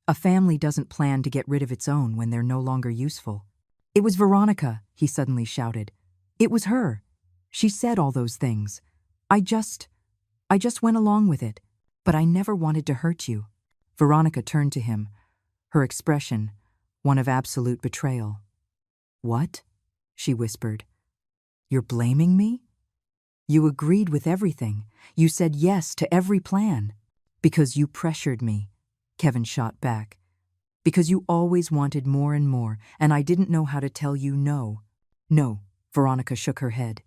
Speaker 1: A family doesn't plan to get rid of its own when they're no longer useful. It was Veronica, he suddenly shouted. It was her. She said all those things. I just went along with it, but I never wanted to hurt you. Veronica turned to him, her expression one of absolute betrayal. What? She whispered. You're blaming me? You agreed with everything. You said yes to every plan. Because you pressured me, Kevin shot back. Because you always wanted more and more, and I didn't know how to tell you no. No, Veronica shook her head.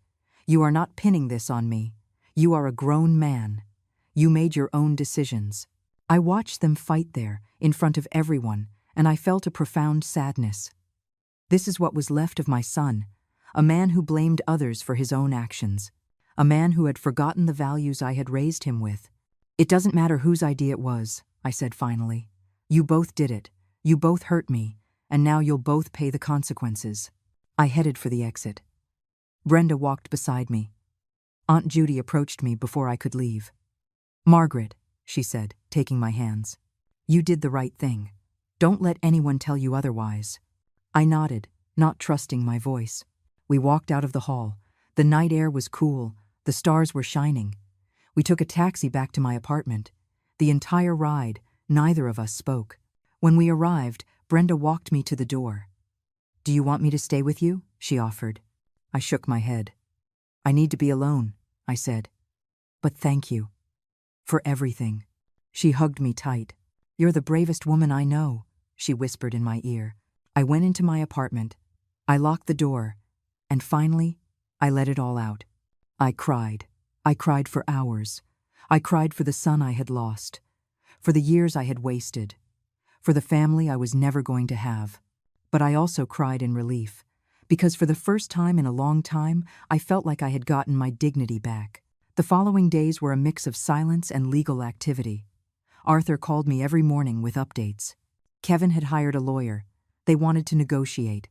Speaker 1: You are not pinning this on me. You are a grown man. You made your own decisions. I watched them fight there, in front of everyone, and I felt a profound sadness. This is what was left of my son, a man who blamed others for his own actions, a man who had forgotten the values I had raised him with. It doesn't matter whose idea it was, I said finally. You both did it. You both hurt me, and now you'll both pay the consequences. I headed for the exit. Brenda walked beside me. Aunt Judy approached me before I could leave. Margaret, she said, taking my hands. You did the right thing. Don't let anyone tell you otherwise. I nodded, not trusting my voice. We walked out of the hall. The night air was cool. The stars were shining. We took a taxi back to my apartment. The entire ride, neither of us spoke. When we arrived, Brenda walked me to the door. Do you want me to stay with you? She offered. I shook my head. I need to be alone, I said. But thank you. For everything. She hugged me tight. "You're the bravest woman I know," she whispered in my ear. I went into my apartment. I locked the door. And finally, I let it all out. I cried. I cried for hours. I cried for the son I had lost, for the years I had wasted, for the family I was never going to have. But I also cried in relief, because for the first time in a long time, I felt like I had gotten my dignity back. The following days were a mix of silence and legal activity. Arthur called me every morning with updates. Kevin had hired a lawyer. They wanted to negotiate.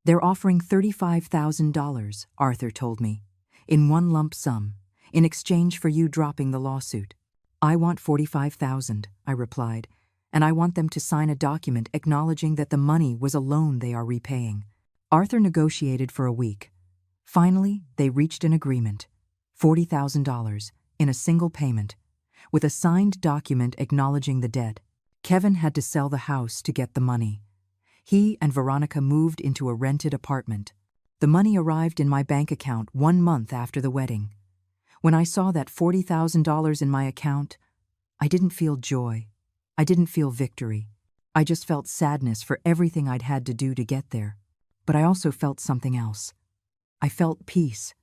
Speaker 1: "They're offering $35,000, Arthur told me, in one lump sum, in exchange for you dropping the lawsuit. "I want $45,000, I replied, "and I want them to sign a document acknowledging that the money was a loan they are repaying." Arthur negotiated for a week. Finally, they reached an agreement. $40,000 in a single payment, with a signed document acknowledging the debt. Kevin had to sell the house to get the money. He and Veronica moved into a rented apartment. The money arrived in my bank account 1 month after the wedding. When I saw that $40,000 in my account, I didn't feel joy. I didn't feel victory. I just felt sadness for everything I'd had to do to get there. But I also felt something else. I felt peace.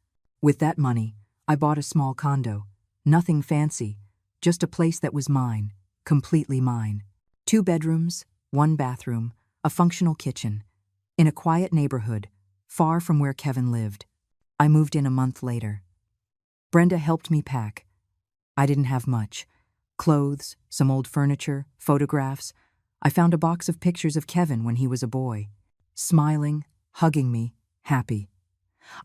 Speaker 1: With that money, I bought a small condo. Nothing fancy, just a place that was mine, completely mine. 2 bedrooms, 1 bathroom, a functional kitchen, in a quiet neighborhood, far from where Kevin lived. I moved in a month later. Brenda helped me pack. I didn't have much. Clothes, some old furniture, photographs. I found a box of pictures of Kevin when he was a boy, smiling, hugging me, happy.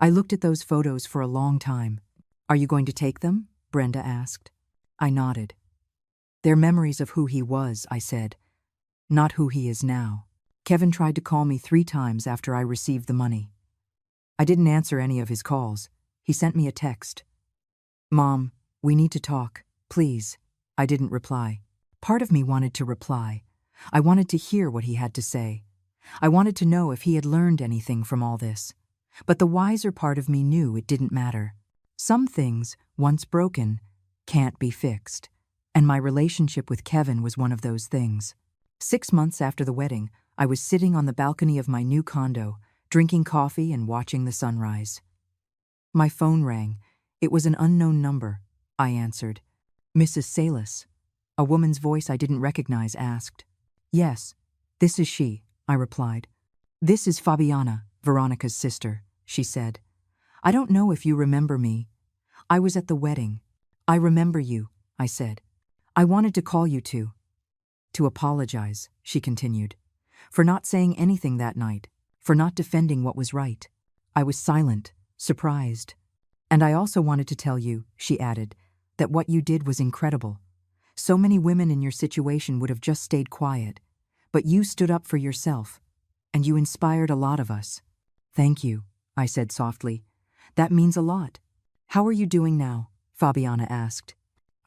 Speaker 1: I looked at those photos for a long time. "Are you going to take them?" Brenda asked. I nodded. "They're memories of who he was," I said, "not who he is now." Kevin tried to call me 3 times after I received the money. I didn't answer any of his calls. He sent me a text. "Mom, we need to talk, please." I didn't reply. Part of me wanted to reply. I wanted to hear what he had to say. I wanted to know if he had learned anything from all this. But the wiser part of me knew it didn't matter. Some things, once broken, can't be fixed. And my relationship with Kevin was one of those things. 6 months after the wedding, I was sitting on the balcony of my new condo, drinking coffee and watching the sunrise. My phone rang. It was an unknown number. I answered. "Mrs. Salas." A woman's voice I didn't recognize asked. "Yes, this is she," I replied. "This is Fabiana, Veronica's sister," she said. "I don't know if you remember me. I was at the wedding." "I remember you," I said. "I wanted to call you to apologize," she continued, "for not saying anything that night, for not defending what was right." I was silent, surprised. "And I also wanted to tell you," she added, "that what you did was incredible. So many women in your situation would have just stayed quiet, but you stood up for yourself, and you inspired a lot of us." "Thank you," I said softly. "That means a lot." "How are you doing now?" Fabiana asked.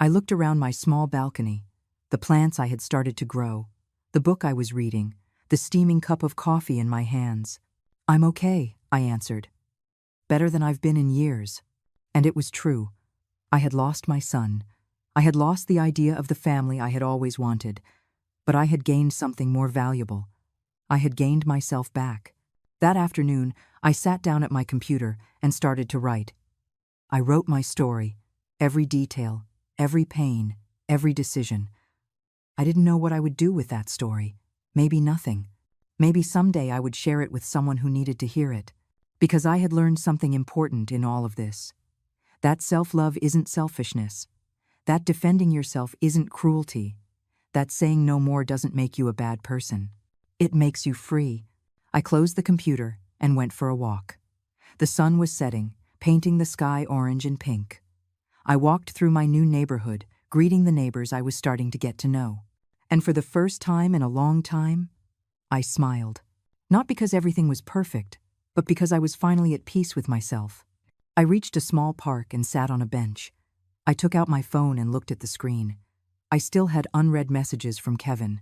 Speaker 1: I looked around my small balcony, the plants I had started to grow, the book I was reading, the steaming cup of coffee in my hands. "I'm okay," I answered. "Better than I've been in years." And it was true. I had lost my son. I had lost the idea of the family I had always wanted, but I had gained something more valuable. I had gained myself back. That afternoon, I sat down at my computer and started to write. I wrote my story, every detail, every pain, every decision. I didn't know what I would do with that story. Maybe nothing. Maybe someday I would share it with someone who needed to hear it. Because I had learned something important in all of this. That self-love isn't selfishness. That defending yourself isn't cruelty. That saying no more doesn't make you a bad person. It makes you free. I closed the computer and went for a walk. The sun was setting, painting the sky orange and pink. I walked through my new neighborhood, greeting the neighbors I was starting to get to know. And for the first time in a long time, I smiled. Not because everything was perfect, but because I was finally at peace with myself. I reached a small park and sat on a bench. I took out my phone and looked at the screen. I still had unread messages from Kevin.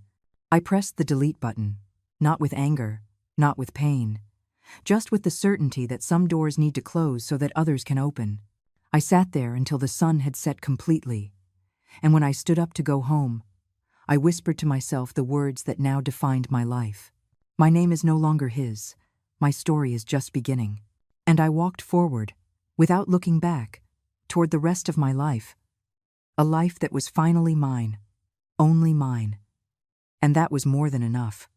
Speaker 1: I pressed the delete button, not with anger, not with pain, just with the certainty that some doors need to close so that others can open. I sat there until the sun had set completely. And when I stood up to go home, I whispered to myself the words that now defined my life. My name is no longer his. My story is just beginning. And I walked forward, without looking back, toward the rest of my life. A life that was finally mine, only mine. And that was more than enough.